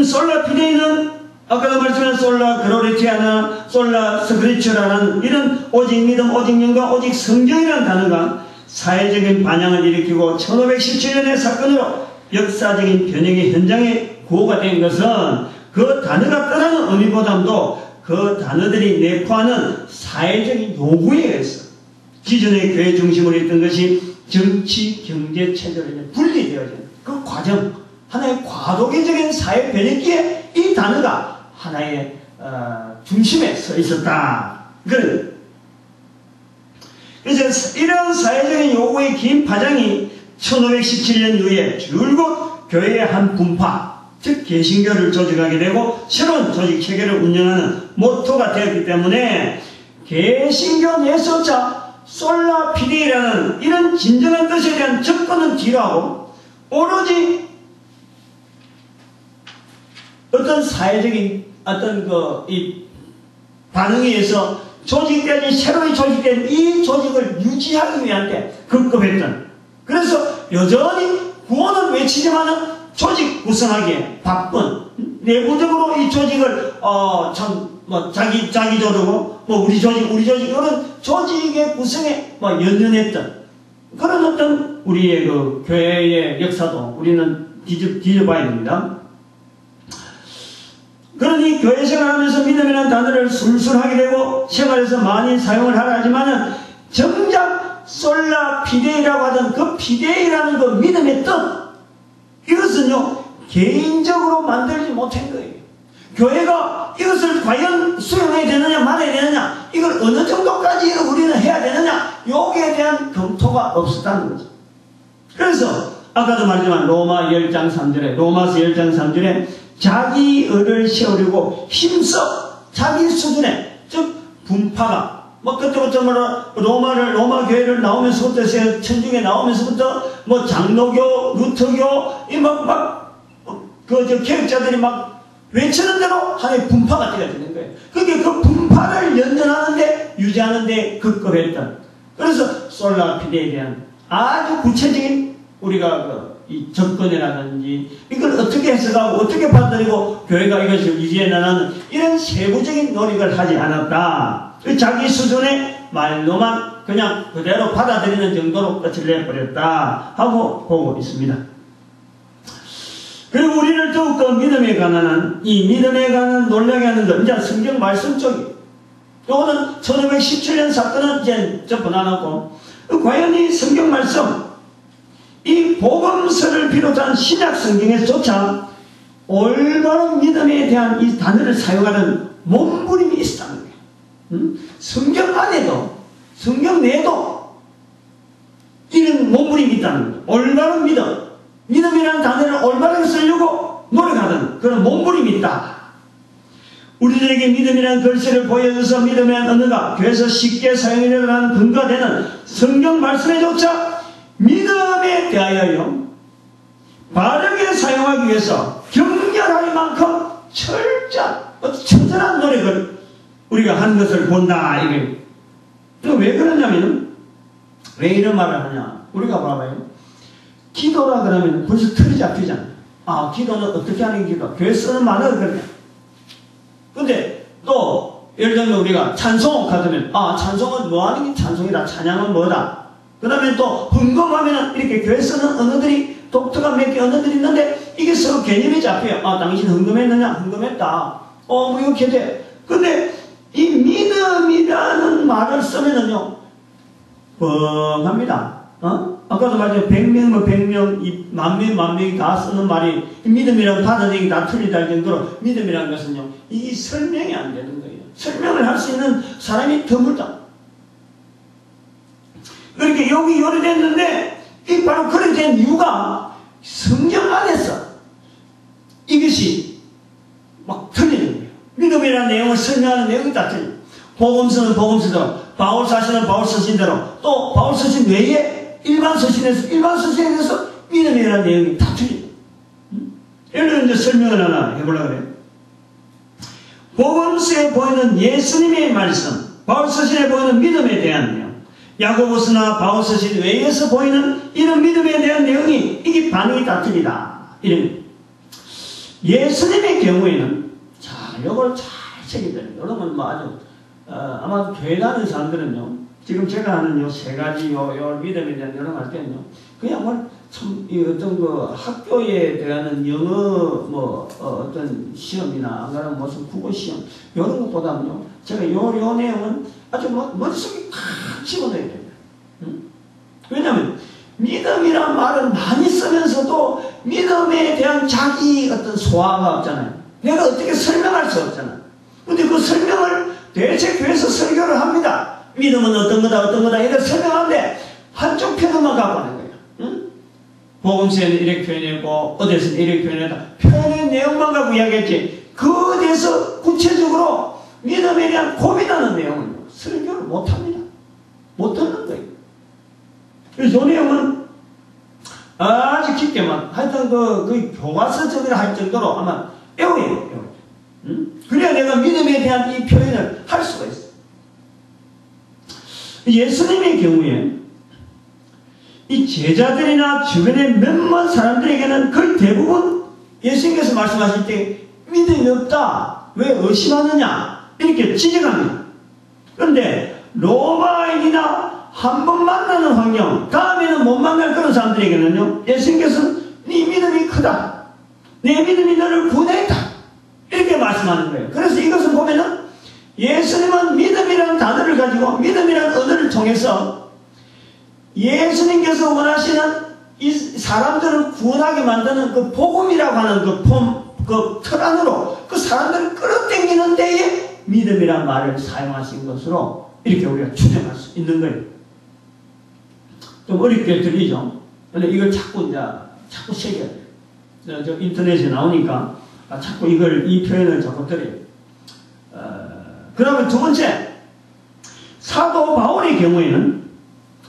솔라 피데이는 아까도 말씀한 솔라 그로레티아나 솔라 스크리처라는 이런 오직 믿음, 오직 영과 오직 성경이라는 단어가 사회적인 반향을 일으키고 1517년의 사건으로 역사적인 변혁의 현장에 구호가 된 것은 그 단어가 떠나는 의미보다도 그 단어들이 내포하는 사회적인 요구에 의해서 기존의 교회 중심으로 있던 것이 정치, 경제, 체제로 분리되어지는 그 과정, 하나의 과도기적인 사회 변혁기에 이 단어가 하나의 중심에 서 있었다. 그래서 이런 사회적인 요구의 긴 파장이 1517년 이후에 줄곧 교회의 한 분파, 즉 개신교를 조직하게 되고 새로운 조직 체계를 운영하는 모토가 되었기 때문에 개신교 내에서조차 솔라 피데이라는 이런 진정한 뜻에 대한 접근은 뒤로 하고 오로지 어떤 사회적인 어떤 이 반응에 의해서 조직된 새로이 조직된 이 조직을 유지하기 위한 데 급급했던, 그래서 여전히 구호는 외치지만은 조직 구성하기에 바쁜, 내부적으로 이 조직을 자기 조르고 우리 조직 그런 조직의 구성에 연연했던 그런 어떤 우리의 그 교회의 역사도 우리는 뒤져봐야 됩니다. 그러니 교회 생활하면서 믿음이라는 단어를 술술 하게 되고 생활에서 많이 사용을 하라 하지만은 정작 솔라 피데이라고 하던 그 피데이라는 그 믿음의 뜻, 이것은요 개인적으로 만들지 못한 거예요. 교회가 이것을 과연 수용해야 되느냐 말아야 되느냐, 이걸 어느 정도까지 우리는 해야 되느냐, 여기에 대한 검토가 없었다는 거죠. 그래서 아까도 말했지만 로마서 10장 3절에 자기의를 세우려고 힘써 자기 수준에, 즉 분파가 그때부터 로마 교회를 나오면서부터 천주교에 나오면서부터 장로교, 루터교 개혁자들이 외치는 대로 하나의 분파가 되어지는 거예요. 그게 그 분파를 연전하는데 유지하는데 급급했던, 그래서 솔라 피데에 대한 아주 구체적인 우리가 이 접근이라든지 이걸 어떻게 해석하고 어떻게 받아들이고 교회가 이것을 유지해 나가는 이런 세부적인 노력을 하지 않았다. 자기 수준의 말로만 그냥 그대로 받아들이는 정도로 끝을 내버렸다 하고 보고 있습니다. 그리고 우리를 더욱더 믿음에 관한 놀라게 하는 것, 이제 성경 말씀 쪽이, 요거는 1517년 사건은 이제 접근하고, 과연 이 성경 말씀, 이 복음서를 비롯한 신약 성경에서조차 올바른 믿음에 대한 이 단어를 사용하는 몸부림이 있다는 거예요. 성경 안에도, 성경 내에도 이런 몸부림이 있다는 거예요. 올바른 믿음이라는 단어를 올바르게 쓰려고 노력하는 그런 몸부림이 있다. 우리들에게 믿음이라는 글씨를 보여줘서 믿음이라는 언어가 교회에서 쉽게 사용되려고 하는 근거가 되는 성경 말씀에조차 믿음에 대하여요 바르게 사용하기 위해서 격렬할 만큼 철저한 노력을 우리가 한 것을 본다. 이게 왜 그러냐면, 왜 이런 말을 하냐, 우리가 봐봐요. 기도라 그러면 벌써 틀이 잡히잖아요. 기도는 어떻게 하는 기도? 교회 쓰는 말은 그래. 근데 또 예를 들면 우리가 찬송 가면 찬송은 뭐 하는 게 찬송이다. 찬양은 뭐다. 그 다음에 또 헌금하면은 이렇게 교회 쓰는 언어들이 독특한 몇 개 언어들이 있는데 이게 서로 개념이 잡혀요. 당신 헌금했느냐? 헌금했다. 뭐 이렇게 돼. 근데 이 믿음이라는 말을 쓰면은요, 뻥합니다. 아까도 말했죠. 100명, 100명, 만명이 다 쓰는 말이 믿음이랑 받은 얘기 다 틀리다 할 정도로 믿음이라는 것은요, 이 설명이 안 되는 거예요. 설명을 할 수 있는 사람이 드물다. 그렇게 여기 요리됐는데, 이 바로 그렇게 된 이유가 성경 안에서 이것이 막 틀리는 거예요. 믿음이라는 내용을 설명하는 내용이 다 틀려요. 복음서는 복음서대로, 바울 사신은 바울 서신대로, 또 바울 서신 외에 일반 서신에 대해서 믿음이라는 내용이 다 틀려요. 예를 들어 이제 설명을 하나 해보려고 그래요. 복음서에 보이는 예수님의 말씀, 바울 서신에 보이는 믿음에 대한 내용, 야고보서나 바울 서신 외에서 보이는 이런 믿음에 대한 내용이 이게 반응이 다 틀리다. 이런 예수님의 경우에는 이걸 잘 챙겨야 돼요. 여러분 아주 아마 교회 다니는 사람들은요, 지금 제가 하는 요 세 가지 요 믿음에 대한 여러 할 때는요, 그냥 참 어떤 그 학교에 대한 영어 어떤 시험이나 아니면 무슨 국어 시험 이런 것보다는요, 제가 요 내용은 아주 머릿속에 탁 집어넣어야 돼요. 왜냐하면 믿음이란 말을 많이 쓰면서도 믿음에 대한 자기 어떤 소화가 없잖아요. 내가 어떻게 설명할 수 없잖아. 근데 그 설명을 대체 교회에서 설교를 합니다. 믿음은 어떤 거다 이렇게 설명하는데 한쪽 편만 갖고 하는 거예요. 응? 복음서에는 이렇게 표현했고 어디서는 이렇게 표현했다. 표현의 내용만 갖고 이야기했지 그에 대해서 구체적으로 믿음에 대한 고민하는 내용은 설교를 못합니다. 못 듣는 거예요. 그래서 이 내용은 아주 깊게만 하여튼 그 교과서적으로 할 정도로 아마 외워요. 그래야 내가 믿음에 대한 이 표현을 할 수가 있어. 예수님의 경우에 이 제자들이나 주변의 몇몇 사람들에게는 거의 대부분 예수님께서 말씀하실 때 믿음이 없다. 왜 의심하느냐? 이렇게 지적합니다. 그런데 로마인이나 한 번 만나는 환경, 다음에는 못 만날 그런 사람들에게는요, 예수님께서는 네 믿음이 크다. 내 믿음이 너를 구원했다. 이렇게 말씀하는 거예요. 그래서 이것을 보면은 예수님은 믿음이라는 단어를 가지고 믿음이라는 언어를 통해서 예수님께서 원하시는 이 사람들을 구원하게 만드는 그 복음이라고 하는 그 틀 안으로 그 사람들을 끌어당기는 데에 믿음이라는 말을 사용하신 것으로 이렇게 우리가 추정할 수 있는 거예요. 좀 어렵게 들리죠? 근데 이걸 자꾸 새겨야 돼요. 저 인터넷에 나오니까 자꾸 이 표현을 자꾸 드려요. 그 다음에 두 번째, 사도 바울의 경우에는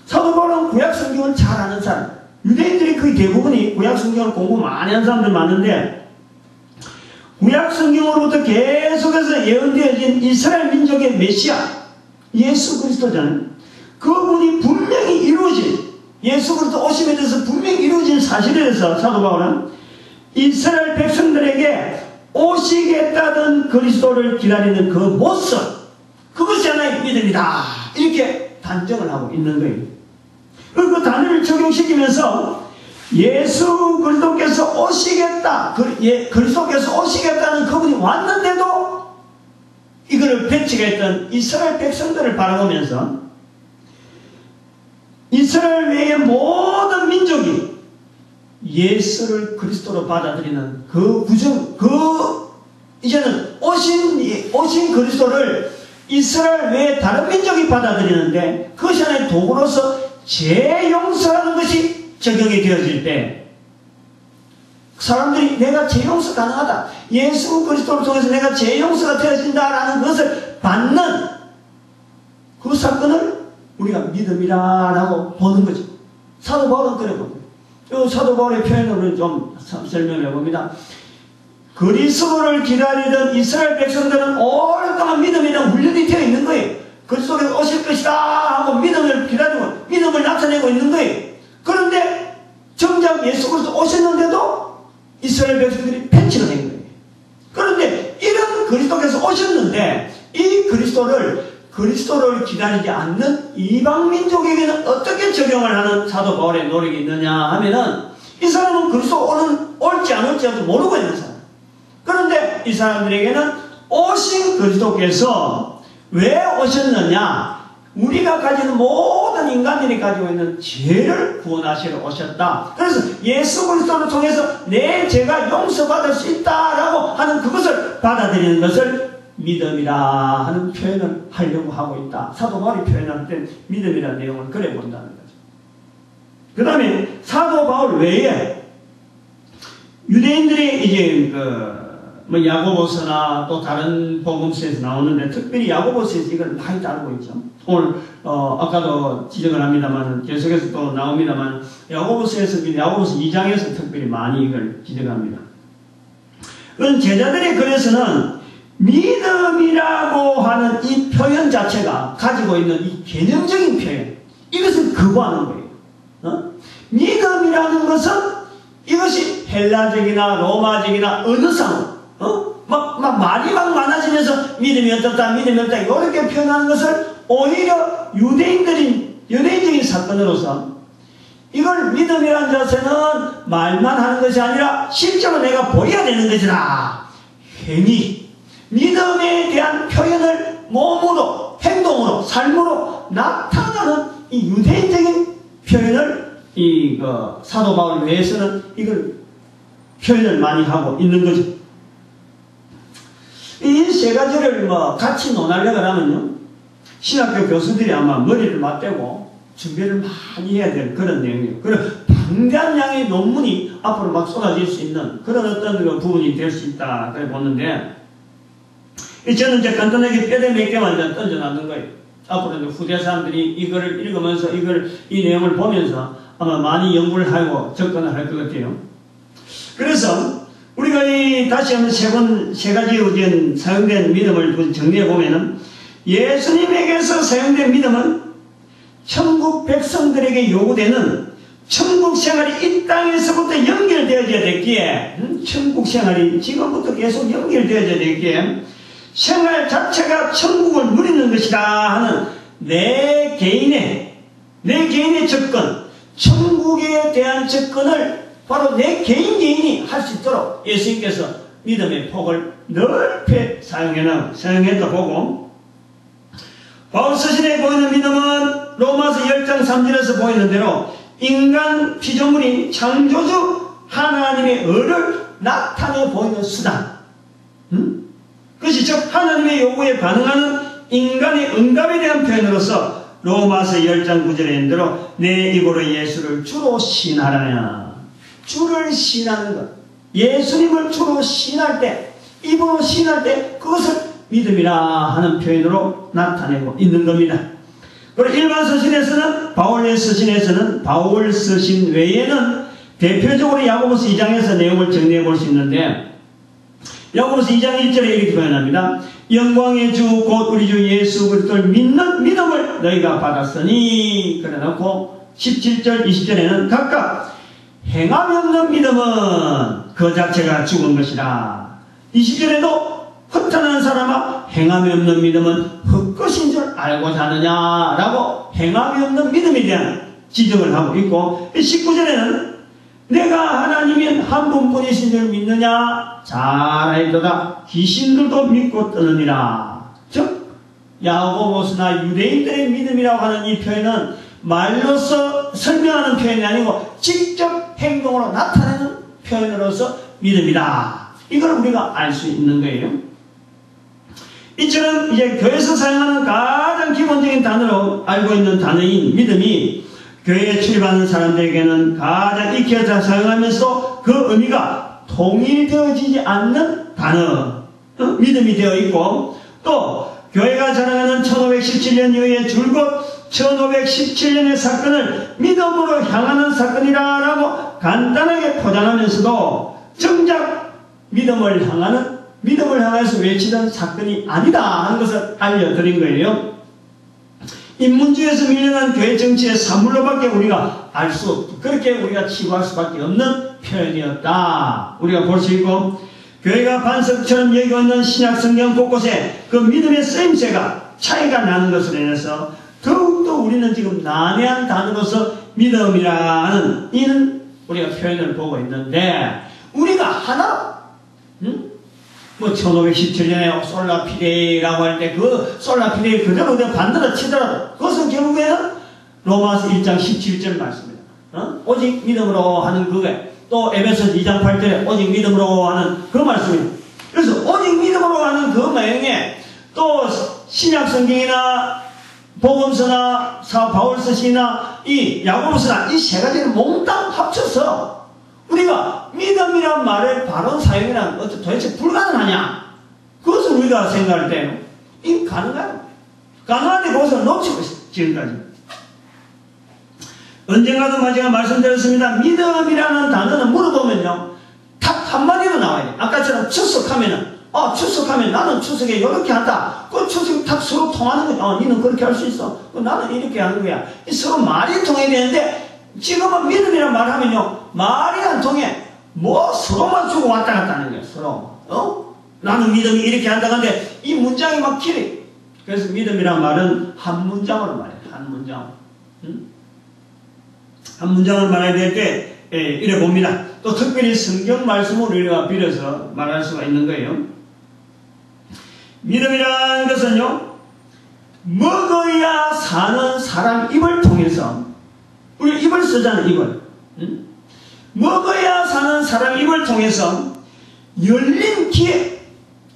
사도 바울은 구약 성경을 잘 아는 사람. 유대인들이 거의 대부분이 구약 성경을 공부 많이 한 사람들 많은데 구약 성경으로부터 계속해서 예언되어진 이스라엘 민족의 메시아 예수 그리스도잖아요. 그분이 분명히 이루어진 예수 그리스도 오심에 대해서 분명히 이루어진 사실에 대해서 사도 바울은 이스라엘 백성들에게 오시겠다던 그리스도를 기다리는 그 모습, 그것이 하나의 믿음이다. 이렇게 단정을 하고 있는 거예요. 그 단어를 적용시키면서 예수 그리스도께서 오시겠다, 그리스도께서 오시겠다는 그분이 왔는데도 이거를 배치했던 이스라엘 백성들을 바라보면서 이스라엘 외의 모든 민족이 예수를 그리스도로 받아들이는 그 구정, 이제는 오신 그리스도를 이스라엘 외의 다른 민족이 받아들이는데 그것이 하나의 도구로서 재용서라는 것이 적용이 되어질 때 사람들이 내가 재용서 가능하다. 예수 그리스도를 통해서 내가 재용서가 되어진다라는 것을 받는 그 사건을 우리가 믿음이라고 보는 거죠. 사도 바울은 그래 봅니다. 이 사도 바울의 표현을 좀 설명해 봅니다. 그리스도를 기다리던 이스라엘 백성들은 오랫동안 믿음에 대한 훈련이 되어 있는 거예요. 그리스도께서 오실 것이다 하고 믿음을 기다리고 믿음을 나타내고 있는 거예요. 그런데 정작 예수 그리스도 오셨는데도 이스라엘 백성들이 폐치가 된 거예요. 그런데 이런 그리스도께서 오셨는데 이 그리스도를 기다리지 않는 이방민족에게는 어떻게 적용을 하는 사도 바울의 노력이 있느냐 하면은 이 사람은 그리스도 올지 안 올지도 모르고 있는 사람. 그런데 이 사람들에게는 오신 그리스도께서 왜 오셨느냐? 우리가 가지는 모든 인간들이 가지고 있는 죄를 구원하시러 오셨다. 그래서 예수 그리스도를 통해서 내 죄가 용서받을 수 있다라고 하는 그것을 받아들이는 것을 믿음이라 하는 표현을 하려고 하고 있다. 사도 바울이 표현할 때 믿음이라는 내용을 그래 본다는 거죠. 그 다음에 사도 바울 외에 유대인들이 이제 야고보서나 또 다른 복음서에서 나오는데 특별히 야고보서에서 이걸 많이 다루고 있죠. 오늘 아까도 지적을 합니다만 계속해서 또 나옵니다만 야고보서 2장에서 특별히 많이 이걸 지적합니다. 그런 제자들의 글에서는 믿음이라고 하는 이 표현 자체가 가지고 있는 이 개념적인 표현, 이것을 거부하는 거예요. 믿음이라는 것은 이것이 헬라적이나 로마적이나 어느 상황, 말이 막 많아지면서 믿음이 어떻다, 이렇게 표현하는 것을 오히려 유대인적인 사건으로서 이걸 믿음이라는 자세는 말만 하는 것이 아니라 실제로 내가 보여야 되는 것이라. 행위, 믿음에 대한 표현을 몸으로, 행동으로, 삶으로 나타나는 이 유대인적인 표현을 사도 바울 외에서는 이걸 표현을 많이 하고 있는 거죠. 이 세 가지를 같이 논하려고 하면요, 신학교 교수들이 아마 머리를 맞대고 준비를 많이 해야 될 그런 내용이에요. 그런 방대한 논문이 앞으로 막 쏟아질 수 있는 그런 어떤 부분이 될 수 있다, 그래 보는데, 저는 이제 간단하게 뼈대 몇 개만 던져놨는 거예요. 앞으로 이제 후대 사람들이 이거를 읽으면서 이 내용을 보면서 아마 많이 연구를 하고 접근을 할 것 같아요. 그래서 우리가 다시 한번 세 가지 사용된 믿음을 정리해 보면은, 예수님에게서 사용된 믿음은 천국 백성들에게 요구되는 천국 생활이 이 땅에서부터 연결되어져야 됐기에, 천국 생활이 지금부터 계속 연결되어져야 됐기에 생활 자체가 천국을 누리는 것이다 하는 내 개인의 접근, 천국에 대한 접근을 바로 내 개인이 할 수 있도록 예수님께서 믿음의 폭을 넓게 사용했다 보고, 바울 서신에 보이는 믿음은 로마서 10장 3절에서 보이는 대로 인간 피조물이 창조주 하나님의 의를 나타내 보이는 수단, 그것이 즉 하나님의 요구에 반응하는 인간의 응답에 대한 표현으로서 로마서 10장 9절에 있는 대로 내 입으로 예수를 주로 신하라냐. 주를 신하는 것, 예수님을 주로 신할 때, 입으로 신할 때 그것을 믿음이라 하는 표현으로 나타내고 있는 겁니다. 그리고 일반 서신에서는, 바울 서신 외에는 대표적으로 야고보서 2장에서 내용을 정리해 볼 수 있는데, 야고보서 2장 1절에 이렇게 표현합니다. 영광의 주 곧 우리 주 예수 그리스도를 믿는 믿음을 너희가 받았으니, 그래 놓고 17절 20절에는 각각 행함이 없는 믿음은 그 자체가 죽은 것이라. 20절에도 허탄한 사람아 행함이 없는 믿음은 헛것인 줄 알고자 하느냐라고 행함이 없는 믿음에 대한 지적을 하고 있고, 19절에는 내가 하나님이 한 분뿐이신 줄 믿느냐? 잘 알도다. 귀신들도 믿고 떠느니라. 즉 야고보서나 유대인들의 믿음이라고 하는 이 표현은 말로서 설명하는 표현이 아니고 직접 행동으로 나타내는 표현으로서 믿음이다. 이걸 우리가 알 수 있는 거예요. 이처럼 이제 교회에서 사용하는 가장 기본적인 단어로 알고 있는 단어인 믿음이 교회에 출입하는 사람들에게는 가장 익혀서 사용하면서 그 의미가 통일되어지지 않는 단어, 믿음이 되어 있고, 또 교회가 자랑하는 1517년 이후에 줄곧 1517년의 사건을 믿음으로 향하는 사건이라고 간단하게 포장하면서도 정작 믿음을 향해서 외치던 사건이 아니다 하는 것을 알려드린 거예요. 인문주의에서 밀려난 교회 정치의 산물로밖에 우리가 알 수 없고, 그렇게 우리가 치부할 수밖에 없는 표현이었다. 우리가 볼 수 있고, 교회가 반석처럼 여기고 있는 신약 성경 곳곳에 그 믿음의 쓰임새가 차이가 나는 것으로 인해서 더욱더 우리는 지금 난해한 단어로서 믿음이라는 이는 우리가 표현을 보고 있는데, 우리가 하나, 뭐 1517년에 솔라피데이라고 할 때 그 솔라피데이 그대로 반대로 치더라도 그것은 결국에는 로마서 1장 17절 말씀입니다. 오직 믿음으로 하는 그게, 또 에베소서 2장 8절에 오직 믿음으로 하는 그 말씀입니다. 그래서 오직 믿음으로 하는 그 내용에 또 신약 성경이나 복음서나 바울서시나 이 야고보서나 이 세 가지를 몽땅 합쳐서 우리가 믿음이란 말의 바른 사용이란 도대체 불가능하냐? 그것을 우리가 생각할 때 이게 가능해요. 가능한데 그것을 놓치고 있어요. 지금까지. 언젠가도 마지막 말씀드렸습니다. 믿음이라는 단어는 물어보면요, 딱 한마디로 나와야 돼요. 아까처럼 추석하면은, 추석하면 나는 추석에 이렇게 한다. 그 추석이 딱 서로 통하는 거야. 니는 그렇게 할 수 있어. 나는 이렇게 하는 거야. 서로 말이 통해야 되는데, 지금은 믿음이란 말 하면요, 말이 안 통해. 뭐 서로만 주고 왔다 갔다 하는 거야. 서로. 나는 믿음이 이렇게 한다. 근데 이 문장이 막 길해. 그래서 믿음이란 말은 한 문장으로 말해. 한 문장. 한 문장을 말해야 될 때, 이래 봅니다. 또 특별히 성경 말씀을 우리가 빌어서 말할 수가 있는 거예요. 믿음이라는 것은요, 먹어야 사는 사람 입을 통해서, 우리 입을 쓰잖아요, 입을. 먹어야 사는 사람 입을 통해서 열린 기회,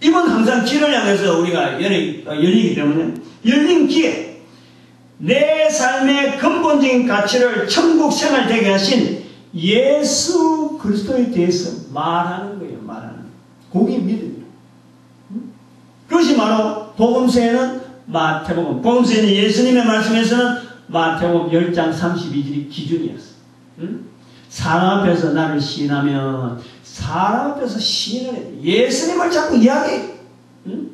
입은 항상 길을 향해서 우리가 열리기 때문에, 열린 기회, 내 삶의 근본적인 가치를 천국 생활 되게 하신 예수 그리스도에 대해서 말하는 거예요. 말하는 거예요. 그게 믿음이에요. 그것이 바로 복음서에는 마태복음, 복음서에는 예수님의 말씀에서는 마태복음 10장 32절이 기준이었어요. 사람 앞에서 나를 시인하면 사람 앞에서 시인을 해요. 예수님을 자꾸 이야기해요.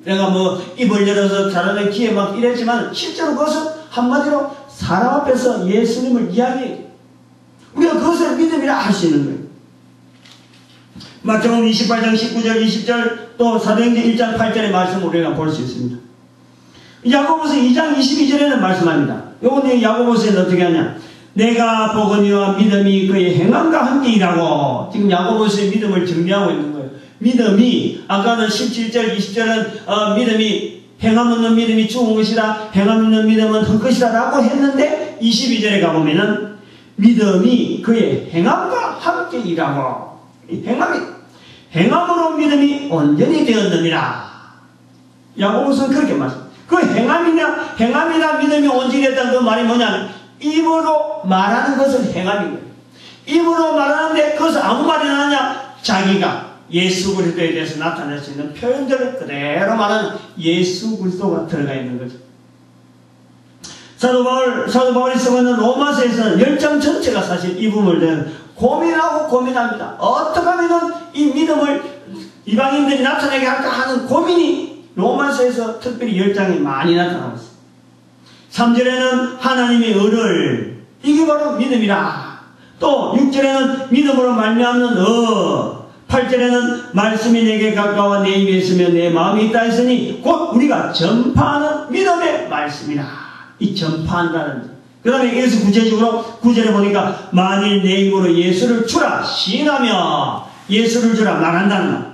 내가 뭐 입을 열어서 자라는 기에 막 이랬지만 실제로 그것은 한마디로 사람 앞에서 예수님을 이야기해요. 우리가 그것을 믿음이라 할 수 있는 거예요. 마태복음 28장 19절 20절 또 사도행전 1장 8절의 말씀을 우리가 볼 수 있습니다. 야고보서 2장 22절에는 말씀합니다. 요건 야고보서에는 어떻게 하냐, 내가 보거니와 믿음이 그의 행함과 함께 일하고, 지금 야고보서의 믿음을 정리하고 있는 거예요. 믿음이 아까는 17절 20절은 믿음이 행함 없는 믿음이 죽은 것이다, 행함 없는 믿음은 헛 것이다 라고 했는데 22절에 가보면은 믿음이 그의 행함과 함께 일하고, 행함으로 믿음이 온전히 되었느니라. 야고보서는 그렇게 말씀합니다. 그 행함이나 믿음이 온전히 됐다는 그 말이 뭐냐면 입으로 말하는 것은 행함인 거예요. 입으로 말하는데 그것을 아무 말이나 하냐, 자기가 예수 그리스도에 대해서 나타낼 수 있는 표현들을 그대로 말하는 예수 그리스도가 들어가 있는 거죠. 사도 바울이 쓰고 있는 로마서에서는 10장 전체가 사실 이 부분을 고민하고 고민합니다. 어떻게 하면 이 믿음을 이방인들이 나타내게 할까 하는 고민이 로마서에서 특별히 10장이 많이 나타나고 있습니다. 3절에는 하나님의 의를, 이게 바로 믿음이라. 또 6절에는 믿음으로 말미암는 8절에는 말씀이 내게 가까워 내 입에 있으며 내 마음이 있다 했으니 곧 우리가 전파하는 믿음의 말씀이라. 이 전파한다는. 그 다음에 여기서 구체적으로 9절에 보니까 만일 내 입으로 예수를 주라 시인하며 예수를 주라 말한다는 말.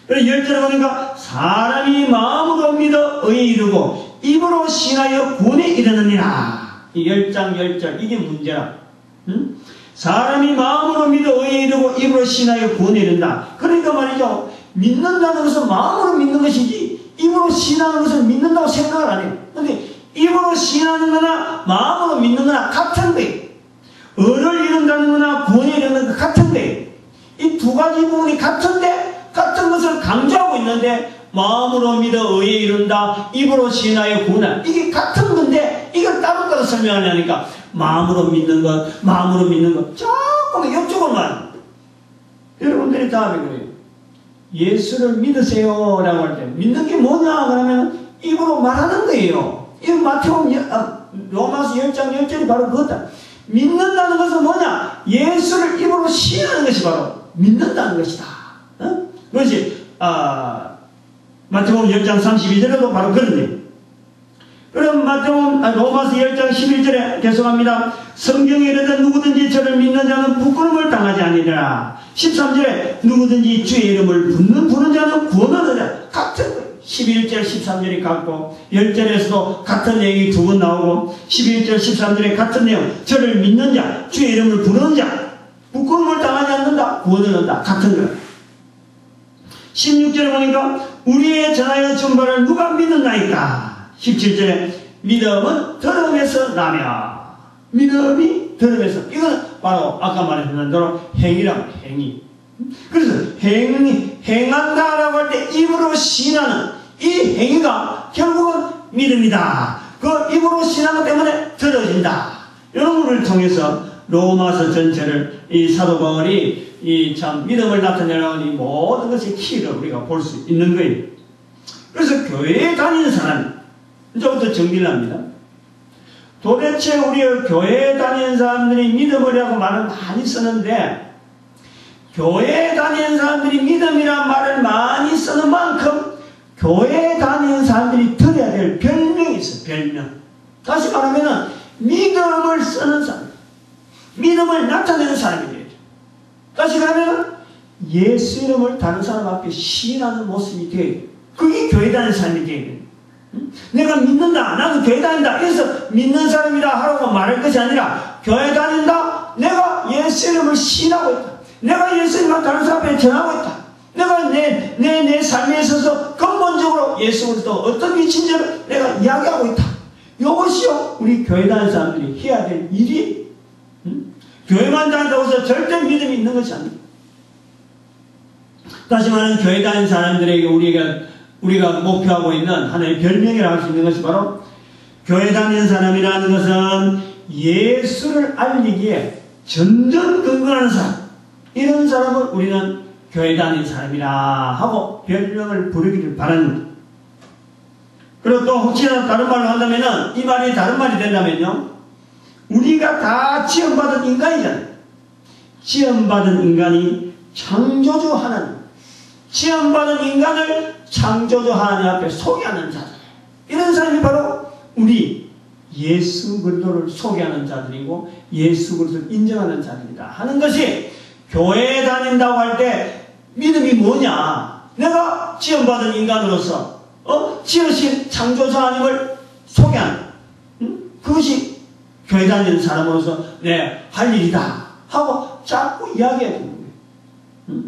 그리고 10절에 보니까 사람이 마음으로 믿어 의에 이르고 입으로 시인하여 구원에 이르느니라. 이 10장 10절 이게 문제라. 사람이 마음으로 믿어 의에 이르고 입으로 시인하여 구원에 이른다. 그러니까 말이죠, 믿는다는 것은 마음으로 믿는 것이지 입으로 시인하는 것은 믿는다고 생각을 안 해요. 근데 입으로 시인하는 거나 마음으로 믿는 거나 같은 거예요. 의를 이룬다는 거나 구원에 이르는 거 같은 거예요. 이 두 가지 부분이 같은데 같은 것을 강조하고 있는데 마음으로 믿어 의에 이룬다, 입으로 시인하여 구원한다. 이게 같은 건데 이걸 따로따로 설명하려니까 마음으로 믿는 것 조금 옆쪽으로만. 여러분들이 다음에 그래요. 예수를 믿으세요 라고 할 때 믿는 게 뭐냐 그러면 입으로 말하는 거예요. 이 마태복음 로마서 10장 10절이 바로 그거다. 믿는다는 것은 뭐냐? 예수를 입으로 시인하는 것이 바로 믿는다는 것이다. 그것이 마태복음 10장 32절에도 바로 그런 내용. 그럼 로마서 10장 11절에 계속합니다. 성경에 이르되 누구든지 저를 믿는 자는 부끄러움을 당하지 아니하리라. 13절에 누구든지 주의 이름을 부르는 자는 구원을 얻으리라. 같은 거예요. 11절 13절이 같고 10절에서도 같은 내용이 두 번 나오고 11절 13절에 같은 내용. 저를 믿는 자, 주의 이름을 부르는 자 부끄러움을 당하지 않는다. 구원을 얻는다. 같은 거예요. 16절에 보니까 우리의 전하여 준 바를 누가 믿는다니까. 17절에 믿음은 들음에서 나며. 믿음이 들음에서. 이건 바로 아까 말했던 대로 행위라고. 행위. 그래서 행한다라고 할 때 입으로 시인하는 이 행위가 결국은 믿음이다. 그 입으로 시인하는 것 때문에 들어진다. 이런 것을 통해서 로마서 전체를 이 사도 바울이 이 참 믿음을 나타내는 이 모든 것의 키를 우리가 볼 수 있는 거예요. 그래서 교회에 다니는 사람, 이제부터 정리를 합니다. 도대체 우리가 교회에 다니는 사람들이 믿음이라고 말을 많이 쓰는데, 교회에 다니는 사람들이 믿음이란 말을 많이 쓰는 만큼 교회에 다니는 사람들이 들어야 될 별명이 있어요. 별명. 다시 말하면 믿음을 쓰는 사람, 믿음을 나타내는 사람이 돼요. 다시 말하면 예수 이름을 다른 사람 앞에 시인하는 모습이 돼요. 그게 교회 다니는 사람이 돼요. 내가 믿는다, 나는 교회 다닌다, 그래서 믿는 사람이다 하라고 말할 것이 아니라, 교회 다닌다, 내가 예수 이름을 시인하고 있다, 내가 예수 이름을 다른 사람 앞에 전하고 있다, 내가 내 삶에 있어서 근본적으로 예수 그리스도 어떤 위치인지를 내가 이야기하고 있다. 이것이요 우리 교회 다니는 사람들이 해야 될 일이, 교회만 다닌다고 해서 절대 믿음이 있는 것이 아닙니다. 다시 말하면 교회 다니는 사람들에게 우리가 목표하고 있는 하나의 별명이라고 할 수 있는 것이 바로, 교회 다니는 사람이라는 것은 예수를 알리기에 전전긍긍하는 사람, 이런 사람을 우리는 교회 다니는 사람이라 하고 별명을 부르기를 바랍니다. 그리고 또 혹시나 다른 말로 한다면, 이 말이 다른 말이 된다면요, 우리가 다 지음받은 인간이잖아요. 지음받은 인간이 창조주 하나님, 지음받은 인간을 창조주 하나님 앞에 소개하는 자들, 이런 사람이 바로 우리 예수 그리스도를 소개하는 자들이고 예수 그리스도를 인정하는 자들이다 하는 것이, 교회에 다닌다고 할 때 믿음이 뭐냐, 내가 지음받은 인간으로서 지으신 창조주 하나님을 소개하는, 그것이 교회 다니는 사람으로서 할 일이다 하고 자꾸 이야기해야 되는 거예요.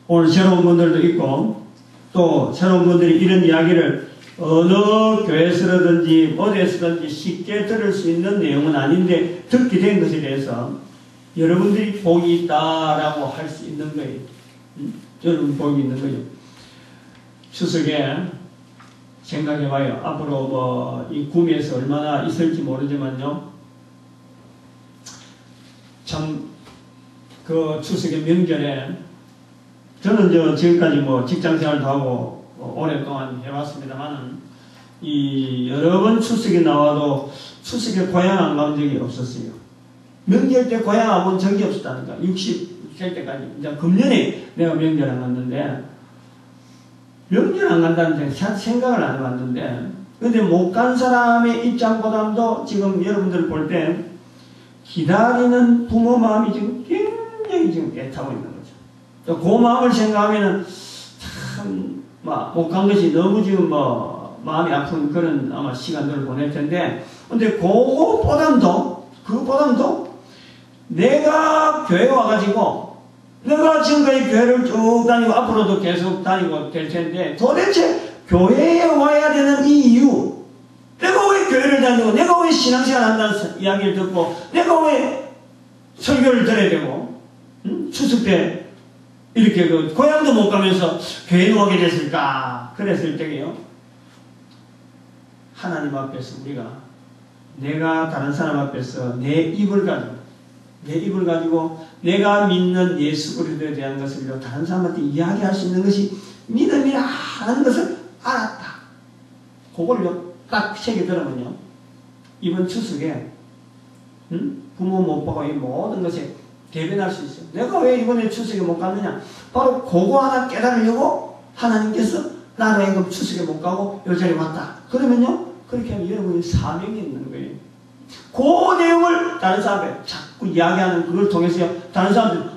오늘 새로운 분들도 있고, 또 새로운 분들이 이런 이야기를 어느 교회에서든지 어디에서든지 쉽게 들을 수 있는 내용은 아닌데 듣게 된 것에 대해서 여러분들이 복이 있다라고 할 수 있는 거예요. 여러분 복이 있는 거죠. 추석에 생각해봐요. 앞으로 이 구미에서 얼마나 있을지 모르지만요, 참 그 추석의 명절에 저는 지금까지 직장생활도 하고 오랫동안 해왔습니다만은, 이 여러 번 추석에 나와도 추석에 고향 안 간 적이 없었어요. 명절 때 고향 안 본 적이 없었다니까. 60살 때까지. 이제 금년에 내가 명절 안 갔는데, 명절 안 간다는 생각을 안 해봤는데, 근데 못 간 사람의 입장보다도 지금 여러분들 볼 때 기다리는 부모 마음이 지금 굉장히 지금 애타고 있는 거죠. 또 그 마음을 생각하면은 참 못 간 것이 너무 지금 마음이 아픈 그런 아마 시간들을 보낼 텐데, 근데 그거보담도 내가 교회에 와가지고 내가 지금까지 교회를 쭉 다니고 앞으로도 계속 다니고 될 텐데, 도대체 교회에 와야 되는 이 이유, 내가 왜 교회를 다니고 내가 왜 신앙생활 한다는 이야기를 듣고 내가 왜 설교를 들어야 되고 추석 때 이렇게 고향도 못 가면서 교회에 오게 됐을까? 그랬을 때에요, 하나님 앞에서 내가 다른 사람 앞에서 내 입을 가지고 내가 믿는 예수 그리스도에 대한 것을 다른 사람한테 이야기할 수 있는 것이 믿음이라 하는 것을 알았다. 그걸요 딱 새겨 들으면요, 이번 추석에 부모 못 보고 이 모든 것에 대변할 수 있어요. 내가 왜 이번에 추석에 못 갔느냐? 바로 그거 하나 깨달으려고 하나님께서 나로 하여금 추석에 못 가고 요 자리에 왔다. 그러면요, 그렇게 하면 여러분이 사명이 있는 거예요. 그 내용을 다른 사람에게 자꾸 이야기하는 그걸 통해서요, 다른 사람들이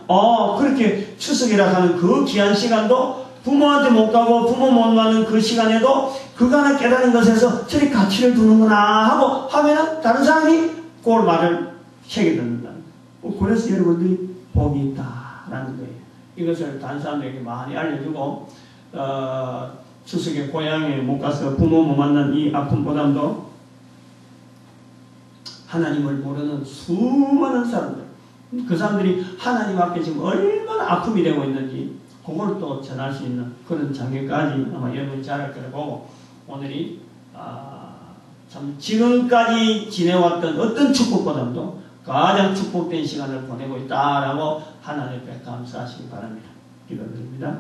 그렇게 추석이라 하는 그 귀한 시간도 부모한테 못 가고 부모 못 가는 그 시간에도 그거 하나 깨달은 것에서 저리 가치를 두는구나 하고 하면은 다른 사람이 그 말을 새겨 듣는다. 그래서 여러분들이 복이 있다라는 거예요. 이것을 다른 사람들에게 많이 알려주고, 추석에 고향에 못 가서 부모 못 만난 이 아픔보다도 하나님을 모르는 수많은 사람들, 그 사람들이 하나님 앞에 지금 얼마나 아픔이 되고 있는지 그걸 또 전할 수 있는 그런 장면까지 아마 여러분이 잘할 거라고, 오늘이 참 지금까지 지내왔던 어떤 축복보다도 가장 축복된 시간을 보내고 있다라고 하나님 앞에 감사하시기 바랍니다. 기도드립니다.